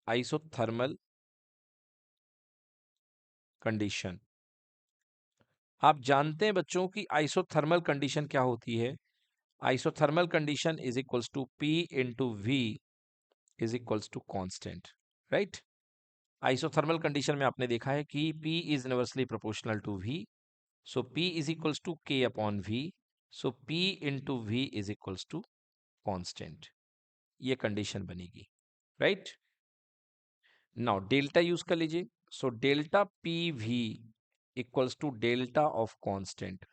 isothermal condition. आप जानते हैं बच्चों की आइसोथर्मल कंडीशन क्या होती है? Isothermal condition is equals to P into V is equals to constant. Right, isothermal condition में आपने देखा है कि P इज inversely proportional to V, so P is equals to K upon V, so P into V is equals to constant. ये कंडीशन बनेगी। राइट, नाउ डेल्टा यूज कर लीजिए, so delta P V equals to delta of constant.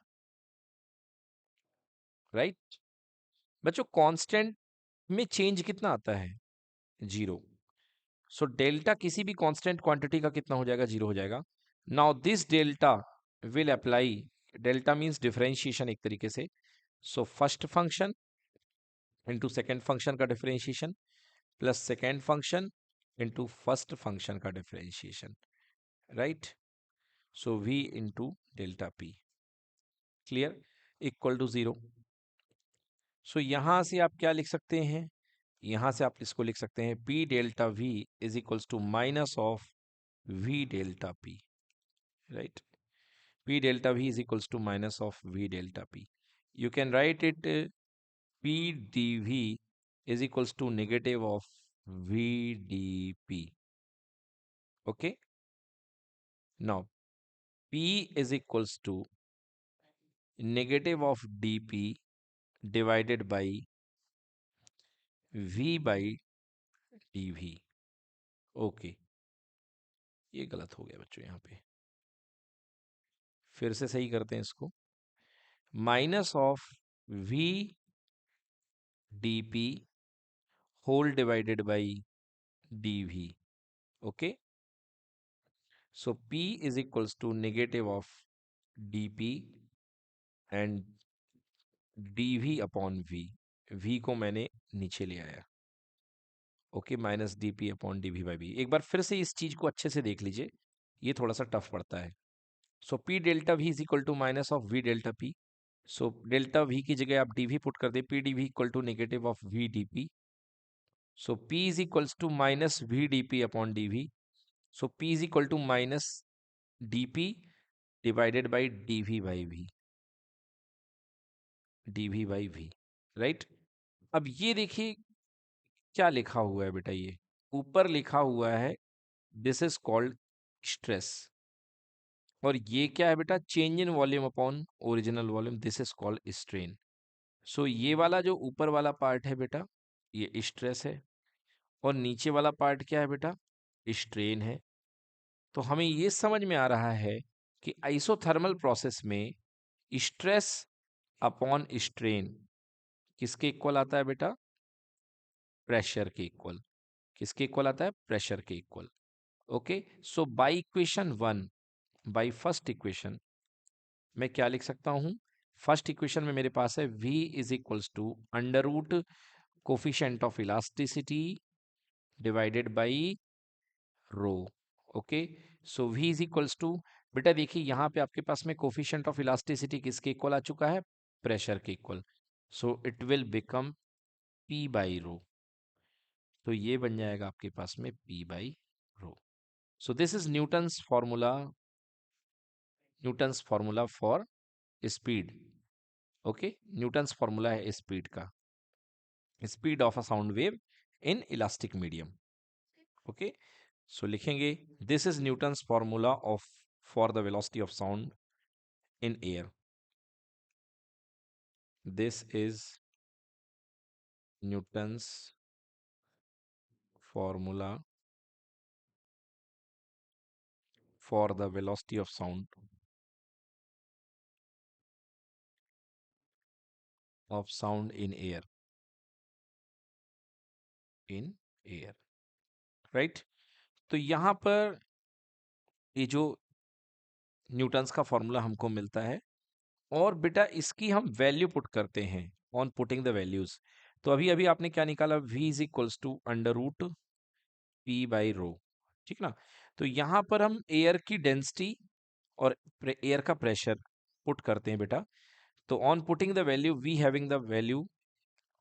Right बच्चों, कांस्टेंट में चेंज कितना आता है? जीरो। सो डेल्टा किसी भी कांस्टेंट क्वांटिटी का कितना हो जाएगा? जीरो हो जाएगा। Now this delta will apply, delta means differentiation एक तरीके से, so first function into second function का differentiation plus second function into first function का differentiation. Right, so v into delta p, clear, equal to zero. So यहां से आप क्या लिख सकते हैं? यहां से आप इसको लिख सकते हैं p delta v is equals to minus of v delta p। Right, p delta v is equals to minus of v delta p. You can write it p dv is equals to negative of v dp. Okay, now p is equals to negative of dp divided by v by dv. Okay, ये गलत हो गया बच्चों, यहाँ पे फिर से सही करते हैं इसको। Minus of v dp whole divided by dv। Okay, so p is equals to negative of dp and dv upon v को मैंने नीचे ले आया, okay, minus dp upon dv by v। एक बार फिर से इस चीज को अच्छे से देख लीजिए, ये थोड़ा सा टफ पड़ता है। So p delta v is equal to minus of v delta p। So delta v की जगह आप dv पुट कर दे, p dv equal to negative of v dp। So p is equals to minus v dp upon dv। So p is equal to minus dp divided by dv by v, dv by v, right. अब ये देखिए क्या लिखा हुआ है बेटा, ये ऊपर लिखा हुआ है दिस इज कॉल्ड स्ट्रेस, और ये क्या है बेटा, change in volume upon original volume, this is called strain. So ये वाला जो ऊपर वाला पार्ट है बेटा, ये स्ट्रेस है, और नीचे वाला पार्ट क्या है बेटा, स्ट्रेन है। तो हमें ये समझ में आ रहा है कि आइसोथर्मल प्रोसेस में स्ट्रेस अपॉन स्ट्रेन किसके इक्वल आता है बेटा, प्रेशर के इक्वल। किसके इक्वल आता है, प्रेशर के equal. Okay, so by equation 1, by first equation मैं क्या लिख सकता हूं, फर्स्ट इक्वेशन में मेरे पास है v is equals to under root coefficient of elasticity divided by rho. Okay, so v is equals to, बेटा देखिए यहां पे आपके पास में कोफिशिएंट ऑफ इलास्टिसिटी किसके इक्वल आ चुका है, प्रेशर के equal. So it will become p by rho. तो ये बन जाएगा आपके पास में p by rho. So this is Newton's formula for speed. Okay, Newton's formula है स्पीड का, speed of a sound wave in elastic medium. Okay, so लिखेंगे this is Newton's formula of for the velocity of sound in air. This is Newton's formula for the velocity of sound in air, in air, right. तो यहां पर ये जो न्यूटन्स का फॉर्मूला हमको मिलता है, और बेटा इसकी हम वैल्यू पुट करते हैं ऑन पुटिंग द वैल्यूज। तो अभी अभी आपने क्या निकाला, v is equals to under root p by rho, ठीक ना। तो यहां पर हम एयर की डेंसिटी और एयर का प्रेशर पुट करते हैं बेटा। तो on putting the value, we having the value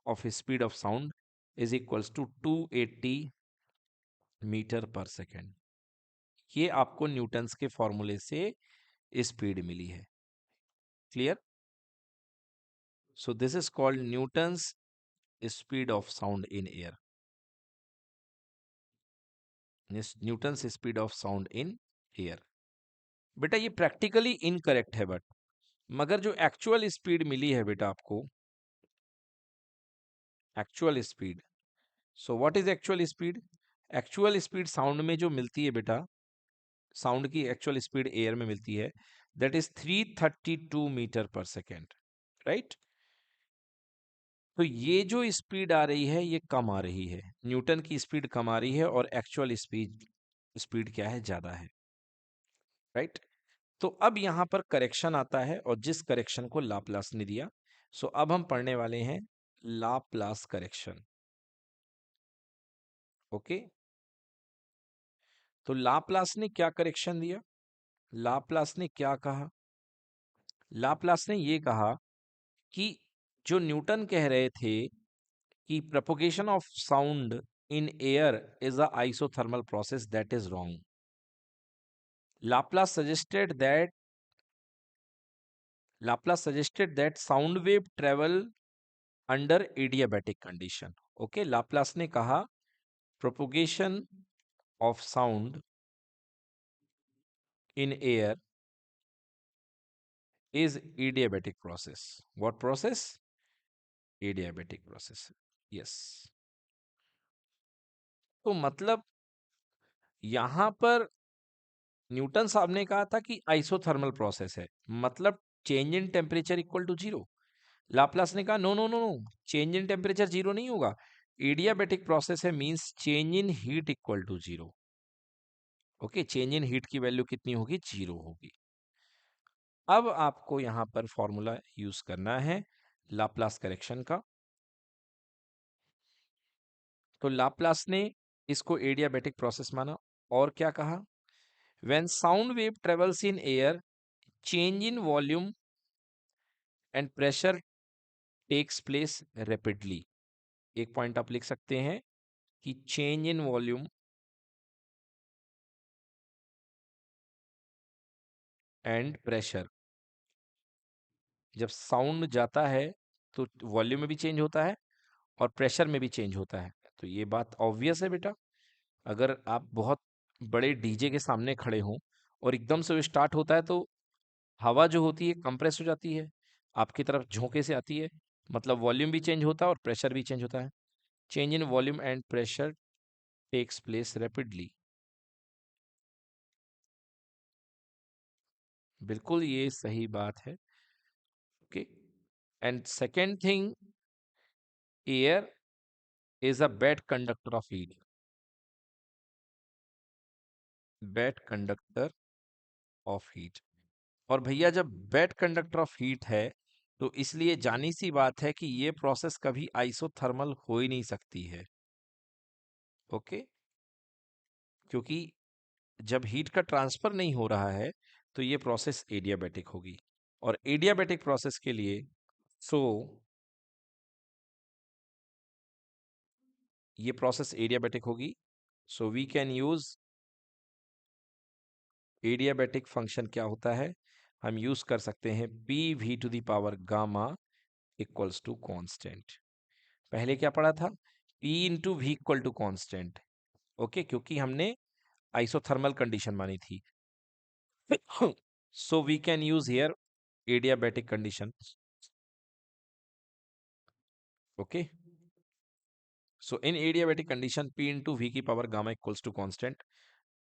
of speed of sound is equals to 280 metre per second. ये आपको न्यूटन्स के फॉर्मूले से स्पीड मिली है। Clear. So this is called Newton's speed of sound in air, Newton's speed of sound in air. बेटा ये प्रैक्टिकली इनकरेक्ट है, बट मगर जो एक्चुअल स्पीड मिली है बेटा आपको, actual speed, so what is actual speed, actual speed sound में जो मिलती है बेटा, साउंड की एक्चुअल स्पीड एयर में मिलती है, that is 332 metre per second, right. तो ये जो स्पीड आ रही है ये कम आ रही है, न्यूटन की स्पीड कम आ रही है और एक्चुअल स्पीड स्पीड क्या है, ज्यादा है, राइट। तो अब यहां पर करेक्शन आता है, और जिस करेक्शन को लाप्लास ने दिया, सो अब हम पढ़ने वाले हैं लाप्लास करेक्शन। ओके, तो लाप्लास ने क्या करेक्शन दिया, लाप्लास ने क्या कहा, लाप्लास ने ये कहा कि जो न्यूटन कह रहे थे कि propagation of sound in air is a isothermal process, that is wrong. Laplace suggested that Laplace suggested that sound wave travel under adiabatic condition. Okay, Laplace ने कहा propagation of sound in air is adiabatic process. What process? Adiabatic process. Yes. तो मतलब यहां पर न्यूटन साहब ने कहा था कि आइसोथर्मल प्रोसेस है, मतलब change in temperature equal to zero. Laplace ने कहा no no no no, change in temperature zero नहीं होगा, एडियाबेटिक प्रोसेस है, means change in heat equal to zero. Okay, change in heat की वैल्यू कितनी होगी, जीरो होगी। अब आपको यहां पर फॉर्मूला यूज करना है, लाप्लास करेक्शन का। तो लाप्लास ने इसको एडियाबैटिक प्रोसेस माना और क्या कहा, when sound wave travels in air change in volume and pressure takes place rapidly. एक पॉइंट आप लिख सकते हैं कि change in volume and pressure, जब साउंड जाता है तो वॉल्यूम में भी चेंज होता है और प्रेशर में भी चेंज होता है। तो ये बात ऑब्वियस है बेटा, अगर आप बहुत बड़े डीजे के सामने खड़े हों और एकदम से वो स्टार्ट होता है तो हवा जो होती है कंप्रेस हो जाती है, आपकी तरफ झोंके से आती है, मतलब वॉल्यूम भी चेंज होता है और प्रेशर भी चेंज होता है। Change in volume and pressure takes place rapidly. बिल्कुल ये सही बात है। Okay, and second thing, air is a bad conductor of heat. Bad conductor of heat. और भैया जब बैड कंडक्टर ऑफ हीट है तो इसलिए जानी सी बात है कि ये प्रोसेस कभी आइसोथर्मल हो ही नहीं सकती है। ओके, क्योंकि जब हीट का ट्रांसफर नहीं हो रहा है तो ये प्रोसेस एडियाबैटिक होगी, और एडियाबैटिक प्रोसेस के लिए सो ये प्रोसेस एडियाबैटिक होगी। So we can use adiabatic function. क्या होता है, हम यूज कर सकते हैं P V to the power gamma equals to constant. पहले क्या पढ़ा था, P into V equal to constant. Okay, क्योंकि हमने आइसोथर्मल कंडीशन मानी थी। So we can use here adiabatic condition. Okay, so in adiabatic condition P into we की power gamma equals to constant.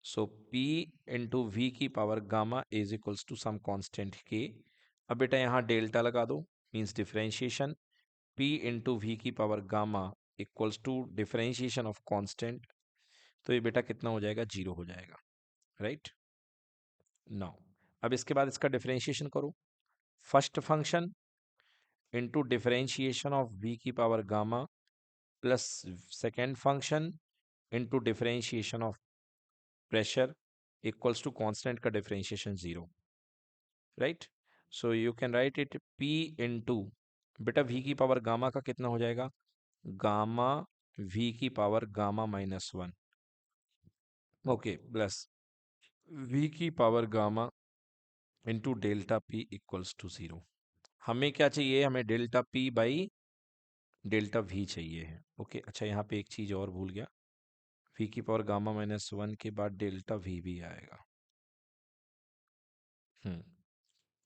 So P into we की power gamma is equals to some constant K. अब बेटा यहाँ डेल्टा लगा दो, means differentiation P into we की power gamma equals to differentiation of constant. तो ये बेटा कितना हो जाएगा, जीरो हो जाएगा, राइट। नाउ अब इसके बाद इसका डिफरेंशिएशन करो, first function into differentiation of v की power gamma plus second function into differentiation of pressure equals to constant का differentiation zero, right. So you can write it p into, बेटा v की पावर गामा का कितना हो जाएगा, गामा v की power gamma minus one, okay, plus v की power gamma into delta P equals to zero. हमें क्या चाहिए, हमें delta P by delta we चाहिए है। ओके, अच्छा यहाँ पे एक चीज और भूल गया, वी की पावर गामा माइनस वन के बाद डेल्टा वी भी आएगा।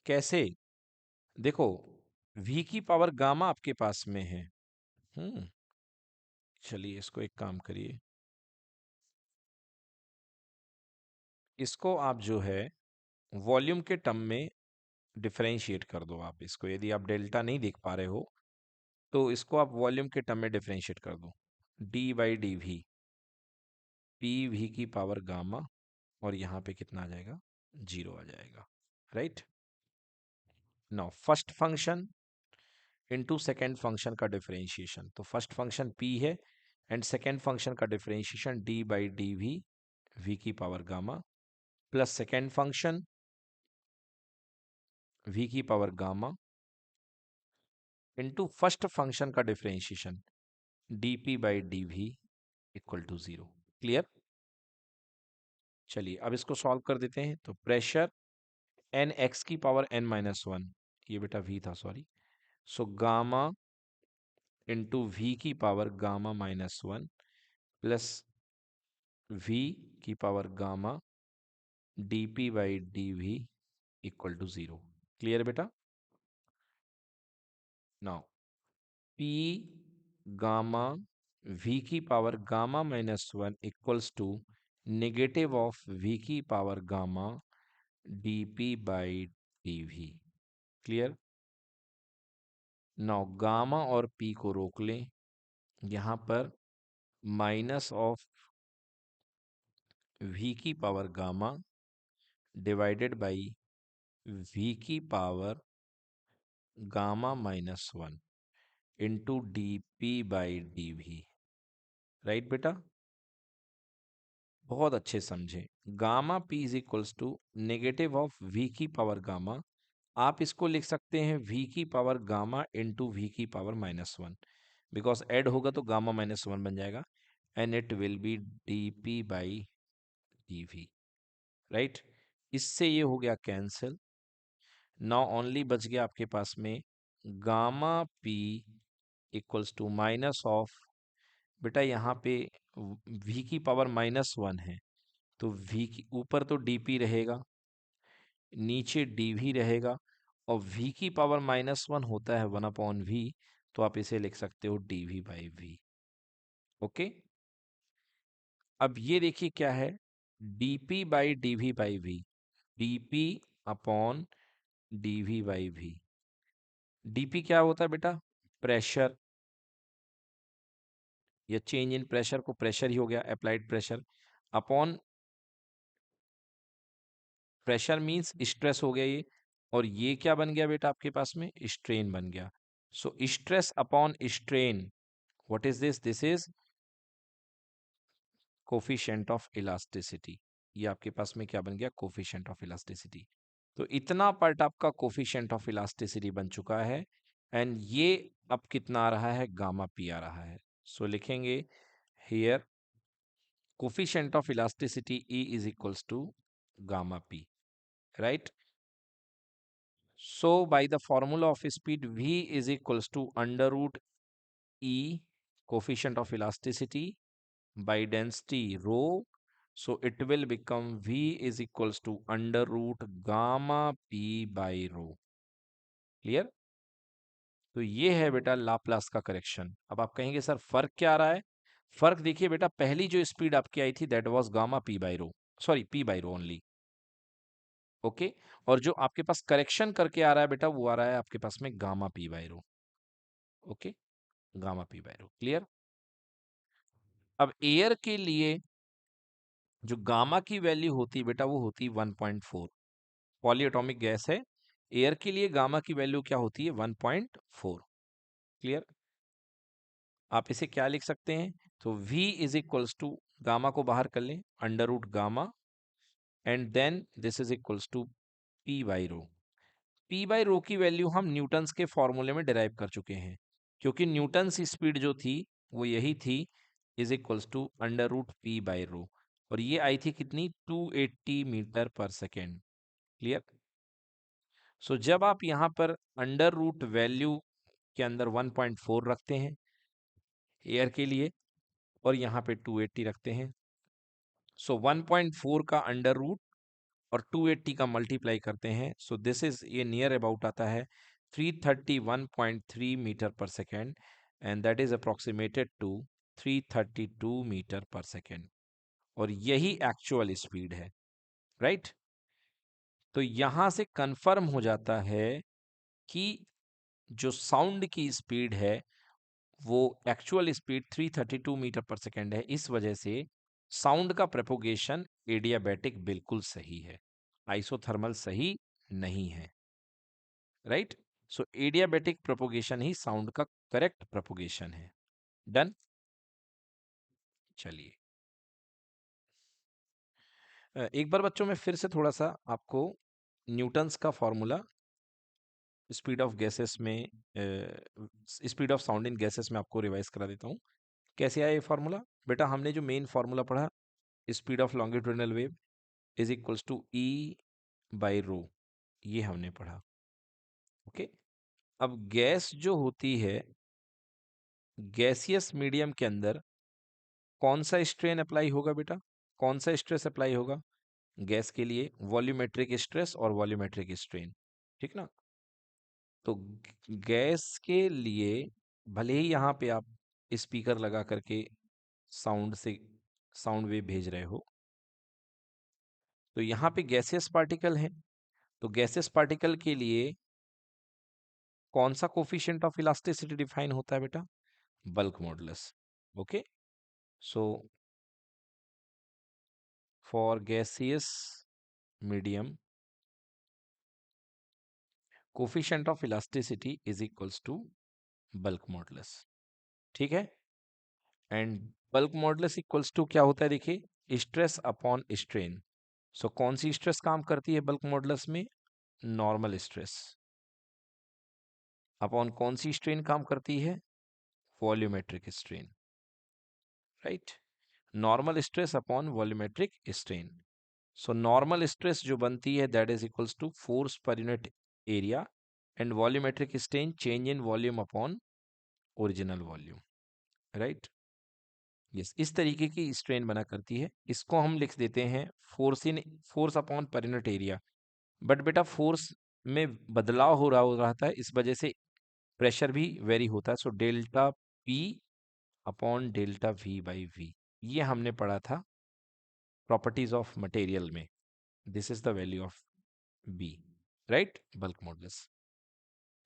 कैसे, देखो वी की पावर गामा आपके पास में है। चलिए इसको एक काम करिए, इसको आप जो है वॉल्यूम के टर्म में डिफरेंशिएट कर दो। आप इसको, यदि आप डेल्टा नहीं देख पा रहे हो तो इसको आप वॉल्यूम के टर्म में डिफरेंशिएट कर दो, d by d V, P V की पावर गामा, और यहाँ पे कितना आ जाएगा, जीरो आ जाएगा, right. Now first function into second function का डिफरेंशिएशन, तो फर्स्ट फंक्शन p है एंड सेकेंड फंक्शन का differentiation d by d V, V की power gamma, plus second function v की power gamma into first function का differentiation dp by d we equal to zero. Clear, चलिए अब इसको सॉल्व कर देते हैं। तो प्रेशर एन एक्स की पावर n माइनस वन, ये बेटा v था, sorry. So gamma into we की power gamma minus one plus v की power gamma d P by d we equal to zero. Clear बेटा। नाउ p गामा v की power gamma minus one equals to negative of v की power gamma d P by d V. Clear. Now gamma और p को रोक लें, यहां पर माइनस ऑफ v की power gamma divided by v की power gamma minus one. Into d P by d v. Right बेटा, बहुत अच्छे समझे। Gamma p is equals to negative of v की पावर गामा। आप इसको लिख सकते हैं वी की पावर गामा इंटू वी की पावर -1, बिकॉज ऐड होगा तो गामा -1 बन जाएगा, and it will be d P by d v. Right, इससे ये हो गया कैंसिल। नाउ ओनली बच गया आपके पास में gamma p equals to minus of, बेटा यहाँ पे v की पावर -1 है, तो v की ऊपर तो dp रहेगा, नीचे dv रहेगा, और v की पावर -1 होता है 1/v, तो आप इसे लिख सकते हो dv बाई v। ओके, अब ये देखिए क्या है, dp by dv by v, dp upon dv by v। dp क्या होता है बेटा, प्रेशर, या चेंज इन प्रेशर को प्रेशर ही हो गया, applied pressure, upon pressure means stress हो गया ये, और ये क्या बन गया बेटा आपके पास में, स्ट्रेन बन गया। So stress upon strain, what is this, this is coefficient of elasticity. ये आपके पास में क्या बन गया, कोफिशिएंट ऑफ इलास्टिसिटी। तो इतना पार्ट आपका कोफिशिएंट ऑफ इलास्टिसिटी बन चुका है, एंड ये अब कितना आ रहा है, गामा पी आ रहा है। सो लिखेंगे here coefficient of elasticity E is equals to gamma p. Right, so by the formula of speed v is equals to under root e, coefficient of elasticity, by density rho, so it will become v is equals to under root gamma p by rho। Clear, तो ये है बेटा लाप्लास का करेक्शन। अब आप कहेंगे सर फर्क क्या आ रहा है, फर्क देखिए बेटा, पहली जो स्पीड आपकी आई थी that was gamma p by row, sorry P by row only. Okay, और जो आपके पास करेक्शन करके आ रहा है बेटा, वो आ रहा है आपके पास में gamma p by rho. Okay, gamma p by rho. Clear, अब एयर के लिए जो गामा की वैल्यू होती है बेटा, वो होती है 1.4। पॉलीएटॉमिक गैस है, एयर के लिए गामा की वैल्यू क्या होती है, 1.4। क्लियर, आप इसे क्या लिख सकते हैं, तो V is equals to, gamma को बाहर कर लें, under root gamma, and then this is equals to P by rho. P by rho की वैल्यू हम न्यूटन्स के फॉर्मूले में डिराइव कर चुके हैं, क्योंकि न्यूटन्स स्पीड जो थी वो यही थी, is equals to under root p by rho, और ये आई थी कितनी, 280 मीटर पर सेकेंड। क्लियर, सो जब आप यहाँ पर अंडर रूट वैल्यू के अंदर 1.4 रखते हैं एयर के लिए, और यहाँ पे 280 रखते हैं, सो 1.4 का अंडर रूट और 280 का मल्टीप्लाई करते हैं, सो दिस इज, ये नियर अबाउट आता है 331.3 metre per second, and that is approximated to 332 metre per second, और यही एक्चुअल स्पीड है। राइट, तो यहां से कंफर्म हो जाता है कि जो साउंड की स्पीड है वो actual speed 332 metre per second है, इस वजह से साउंड का प्रोपोगेशन एडियाबैटिक बिल्कुल सही है, आइसोथर्मल सही नहीं है। राइट, सो एडियाबैटिक प्रोपोगेशन ही साउंड का करेक्ट प्रोपोगेशन है। डन, चलिए एक बार बच्चों में फिर से थोड़ा सा आपको न्यूटन्स का फॉर्मूला स्पीड ऑफ गैसेस में, speed of sound in gases में आपको रिवाइज करा देता हूँ। कैसे आया ये फॉर्मूला, बेटा हमने जो मेन फॉर्मूला पढ़ा, speed of longitudinal wave is equals to E by rho, ये हमने पढ़ा। ओके, अब गैस जो होती है, गैसियस मीडियम के अंदर कौन सा स्ट्रेन अप्लाई होगा बेटा, कौन सा स्ट्रेस अप्लाई होगा गैस के लिए, वॉल्यूमेट्रिक स्ट्रेस और वॉल्यूमेट्रिक स्ट्रेन। ठीक ना, तो गैस के लिए भले ही यहाँ पे आप स्पीकर लगा करके साउंड से साउंड वेव भेज रहे हो, तो यहाँ पे गैसियस पार्टिकल है, तो गैसियस पार्टिकल के लिए कौन सा कोफिशिएंट ऑफ इलास्टिसिटी डिफाइन होता है बेटा, bulk modulus. Okay, so for gaseous medium coefficient of elasticity is equals to bulk modulus, ठीक है। And bulk modulus equals to क्या होता है, देखिए, स्ट्रेस अपॉन स्ट्रेन। सो कौन सी स्ट्रेस काम करती है बल्क मॉडुलस में? Normal stress. अपॉन कौन सी स्ट्रेन काम करती है? Volumetric strain, right. Normal stress upon volumetric strain. So normal stress जो बनती है that is equals to force per unit area, and volumetric strain change in volume upon original volume, right. Yes, इस तरीके की स्ट्रेन बना करती है। इसको हम लिख देते हैं फोर्स अपॉन पर यूनिट एरिया। बट बेटा फोर्स में बदलाव हो रहा था, इस वजह से प्रेशर भी वेरी होता है। So delta P upon delta V by V, ये हमने पढ़ा था प्रॉपर्टीज ऑफ मटेरियल में। This is the value of B, right, bulk modulus.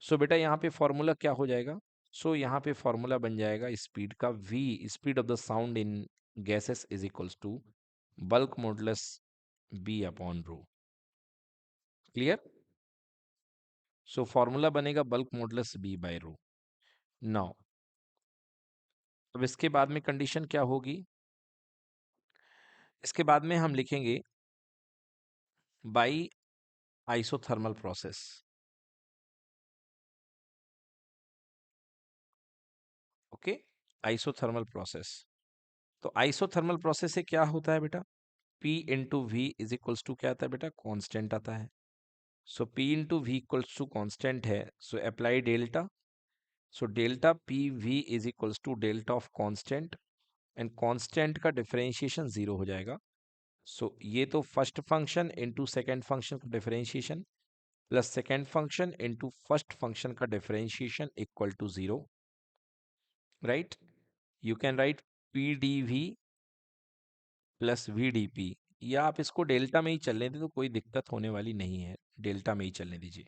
So बेटा यहाँ पे फॉर्मूला क्या हो जाएगा? सो यहाँ पे फॉर्मूला बन जाएगा स्पीड का, v speed of the sound in gases is equals to bulk modulus b upon rho. Clear? So formula बनेगा bulk modulus b by rho. Now अब इसके बाद में कंडीशन क्या होगी? इसके बाद में हम लिखेंगे by isothermal process. Okay, isothermal process. तो आइसोथर्मल प्रोसेस से क्या होता है बेटा? P into V is equals to क्या आता है बेटा? कांस्टेंट आता है। So P into V equals to constant है, so apply delta. So delta P V is equals to delta of constant, and constant का डिफरेंशिएशन जीरो हो जाएगा। सो ये तो first function into second function का differentiation plus second function into first function का differentiation equal to zero, right. You can write P d V plus V d P, या आप इसको डेल्टा में ही चलने दें तो कोई दिक्कत होने वाली नहीं है, डेल्टा में ही चलने दीजिए।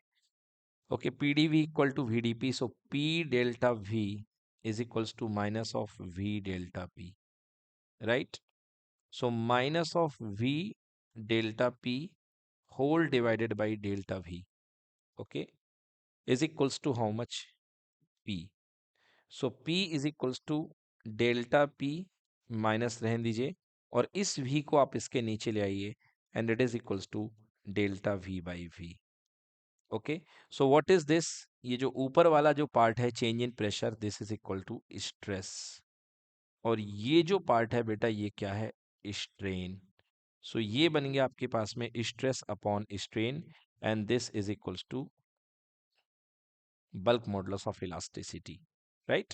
Okay, p d we equal to v d p, so p delta v is equals to minus of v delta p, right. So minus of v delta p whole divided by delta v, okay, is equals to how much? P. So P is equals to delta p minus रहने दीजिए, और इस V को आप इसके नीचे ले आइए, and it is equals to delta V by v. Okay, so what is this? ये जो ऊपर वाला जो पार्ट है change in pressure, this is equal to stress, और ये जो पार्ट है बेटा ये क्या है? स्ट्रेन। सो ये बन गया आपके पास में stress upon strain, and this is equals to bulk modulus of elasticity, right.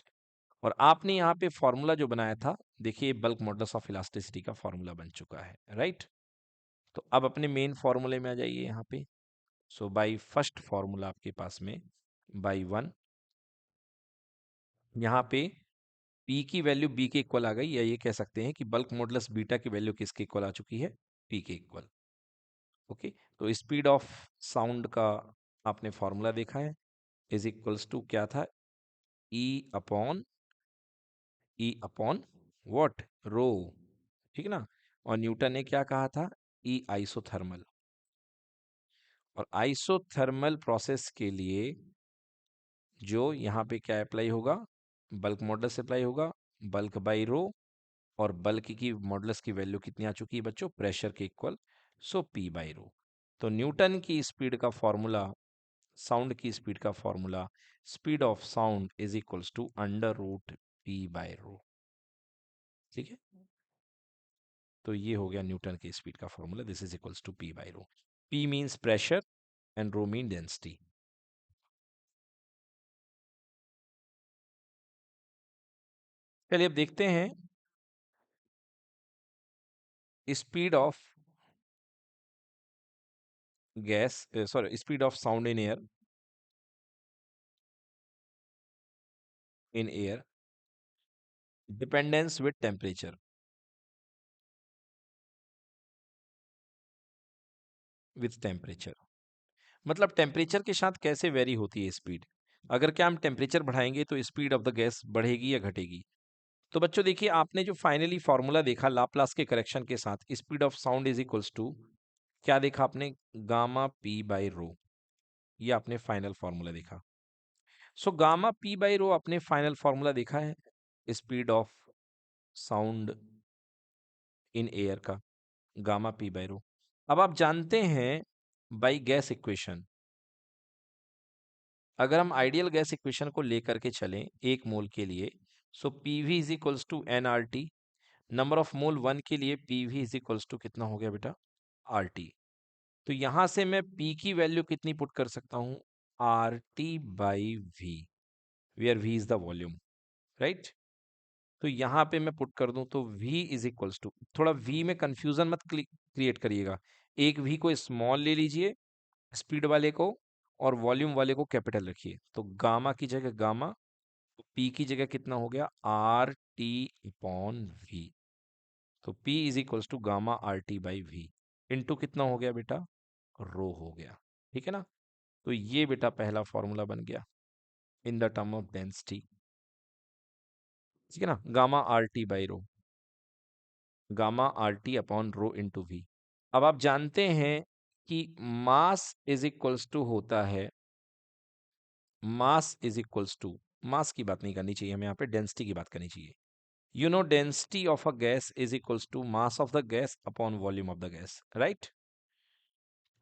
और आपने यहाँ पे फॉर्मूला जो बनाया था, देखिए बल्क मॉडुलस ऑफ इलास्टिसिटी का फॉर्मूला बन चुका है, राइट। तो अब अपने मेन फॉर्मूले में आ जाइए यहाँ पे। सो बाई फर्स्ट फॉर्मूला आपके पास में बाई वन, यहाँ पे P की वैल्यू B के इक्वल आ गई, या ये कह सकते हैं कि बल्क मॉडुलस बीटा की वैल्यू किसके इक्वल आ चुकी है? P के इक्वल। ओके, तो स्पीड ऑफ साउंड का आपने फॉर्मूला देखा है, इज इक्वल्स टू क्या था? E upon what? रो, ठीक ना। और न्यूटन ने क्या कहा था? ई आइसोथर्मल। और आइसोथर्मल प्रोसेस के लिए जो यहाँ पे क्या अप्लाई होगा? बल्क मॉडुलस अप्लाई होगा, बल्क बाई रो, और बल्क की मॉडुलस की वैल्यू कितनी आ चुकी है बच्चों? प्रेशर के equal, so p by rho. तो न्यूटन की स्पीड का फॉर्मूला, साउंड की स्पीड का formula, speed of sound is equals to under root p by rho, ठीक है। तो ये हो गया न्यूटन की स्पीड का formula, this is equals to p by rho. P means pressure and rho mean density. चलिए अब देखते हैं speed of gas, sorry, speed of sound in air dependence with temperature. With temperature मतलब टेम्परेचर के साथ कैसे वेरी होती है स्पीड? अगर क्या हम टेम्परेचर बढ़ाएंगे तो स्पीड ऑफ द गैस बढ़ेगी या घटेगी? तो बच्चों देखिए, आपने जो फाइनली फॉर्मूला देखा लाप्लास के करेक्शन के साथ, speed of sound is equals to क्या देखा आपने? गामा पी बाई रो, ये आपने फाइनल फॉर्मूला देखा। सो गामा पी बाई रो अपने फाइनल फॉर्मूला देखा है speed of sound in air का, गामा पी बाई रो। अब आप जानते हैं बाई गैस इक्वेशन, अगर हम आइडियल गैस इक्वेशन को लेकर के चलें 1 मोल के लिए, so PV is equals to n R T. Number of mole 1 के लिए पीवी इज इक्वल्स टू कितना हो गया बेटा, आर टी। तो यहां से मैं पी की वैल्यू कितनी पुट कर सकता हूं, R T by v, where v is the volume, right. तो यहां पे मैं पुट कर दूं तो v इज इक्वल्स टू, थोड़ा v में कंफ्यूजन मत क्रिएट करिएगा, एक v को स्मॉल ले लीजिए स्पीड वाले को, और वॉल्यूम वाले को कैपिटल रखिए। तो गामा की जगह गामा, p की जगह कितना हो गया, आर टी अपॉन वी। तो p is equals to gamma R T by v into कितना हो गया बेटा, रो हो गया। ठीक है ना। तो ये बेटा पहला फॉर्मूला बन गया in the term of density. ठीक है ना, gamma R T by rho, gamma R T upon rho into v. अब आप जानते हैं कि मास इज इक्वल्स टू होता है, मास इज इक्वल्स टू, मास की बात नहीं करनी चाहिए हमें, यहाँ पे डेंसिटी की बात करनी चाहिए। You know density of a gas is equals to mass of the gas upon volume of the gas, right.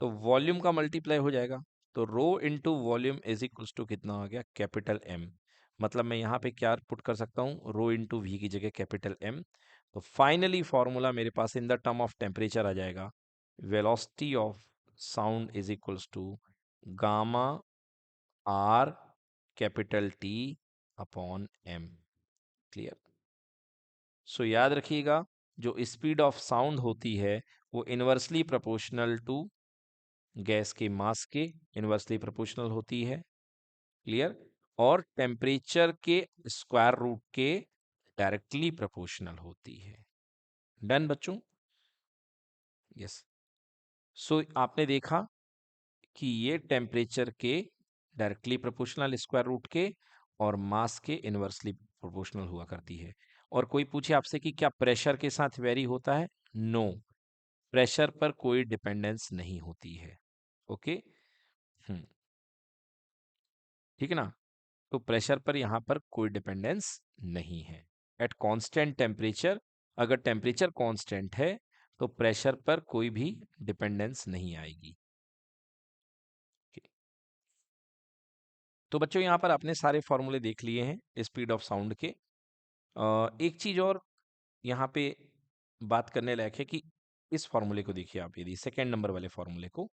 तो वॉल्यूम का मल्टीप्लाई हो जाएगा, तो rho into volume is equals to कितना आ गया, कैपिटल एम। मतलब मैं यहाँ पे क्या पुट कर सकता हूँ, रो इंटू वी की जगह कैपिटल एम। तो फाइनली फॉर्मूला मेरे पास in the term of temperature आ जाएगा, velocity of sound is equals to gamma R capital T upon M. Clear. So याद रखिएगा, जो स्पीड ऑफ साउंड होती है वो इनवर्सली प्रोपोर्शनल टू गैस के मास के इनवर्सली प्रोपोर्शनल होती है। क्लियर। और टेम्परेचर के स्क्वायर रूट के डायरेक्टली प्रोपोर्शनल होती है। डन बच्चों। यस। सो आपने देखा कि ये टेम्परेचर के डायरेक्टली प्रोपोर्शनल स्क्वायर रूट के और मास के इनवर्सली प्रोपोर्शनल हुआ करती है। और कोई पूछे आपसे कि क्या प्रेशर के साथ वेरी होता है, नो, प्रेशर पर कोई डिपेंडेंस नहीं होती है। ओके। ठीक है ना। तो प्रेशर पर यहां पर कोई डिपेंडेंस नहीं है। एट कांस्टेंट टेम्परेचर, अगर टेम्परेचर कांस्टेंट है तो प्रेशर पर कोई भी डिपेंडेंस नहीं आएगी। Okay. तो बच्चों यहां पर आपने सारे फॉर्मूले देख लिए हैं स्पीड ऑफ साउंड के। एक चीज और यहाँ पे बात करने लायक है कि इस फॉर्मूले को देखिए आप, यदि सेकेंड नंबर वाले फॉर्मूले को,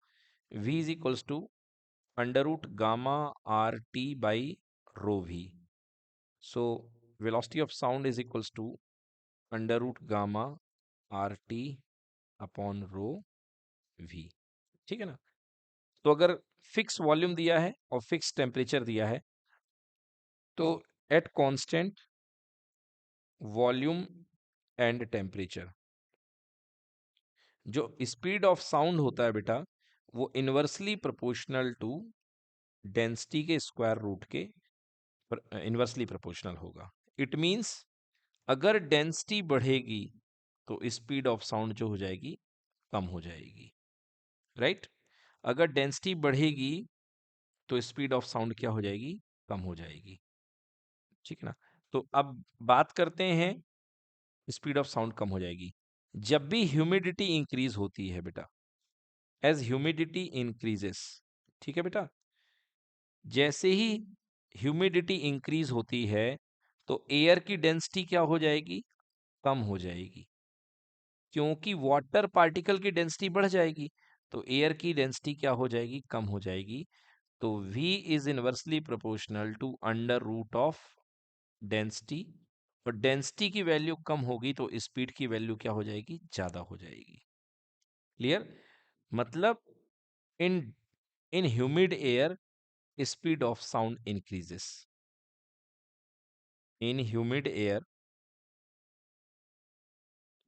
v is equals to under root gamma R T by rho v. So velocity of sound is equals to under root gamma R T upon rho v. ठीक है ना। तो अगर फिक्स वॉल्यूम दिया है और फिक्स टेम्परेचर दिया है, तो at constant volume and temperature जो स्पीड ऑफ साउंड होता है बेटा, वो इनवर्सली प्रोपोर्शनल टू डेंसिटी के स्क्वायर रूट के इनवर्सली प्रोपोर्शनल होगा। इट मींस अगर डेंसिटी बढ़ेगी तो स्पीड ऑफ साउंड जो हो जाएगी कम हो जाएगी, राइट। अगर डेंसिटी बढ़ेगी तो स्पीड ऑफ साउंड क्या हो जाएगी, कम हो जाएगी। ठीक है ना। तो अब बात करते हैं, स्पीड ऑफ साउंड कम हो जाएगी जब भी ह्यूमिडिटी इंक्रीज होती है बेटा, एज ह्यूमिडिटी इंक्रीजेस। ठीक है बेटा, जैसे ही ह्यूमिडिटी इंक्रीज होती है तो एयर की डेंसिटी क्या हो जाएगी, कम हो जाएगी, क्योंकि वाटर पार्टिकल की डेंसिटी बढ़ जाएगी तो एयर की डेंसिटी क्या हो जाएगी, कम हो जाएगी। तो v is inversely proportional to under root of density, और डेंसिटी की वैल्यू कम होगी तो स्पीड की वैल्यू क्या हो जाएगी, ज्यादा हो जाएगी। क्लियर। मतलब in in humid air speed of sound increases, in humid air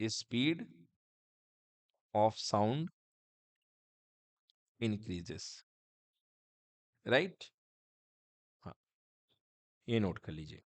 speed of sound increases, right. हाँ, ये नोट कर लीजिए।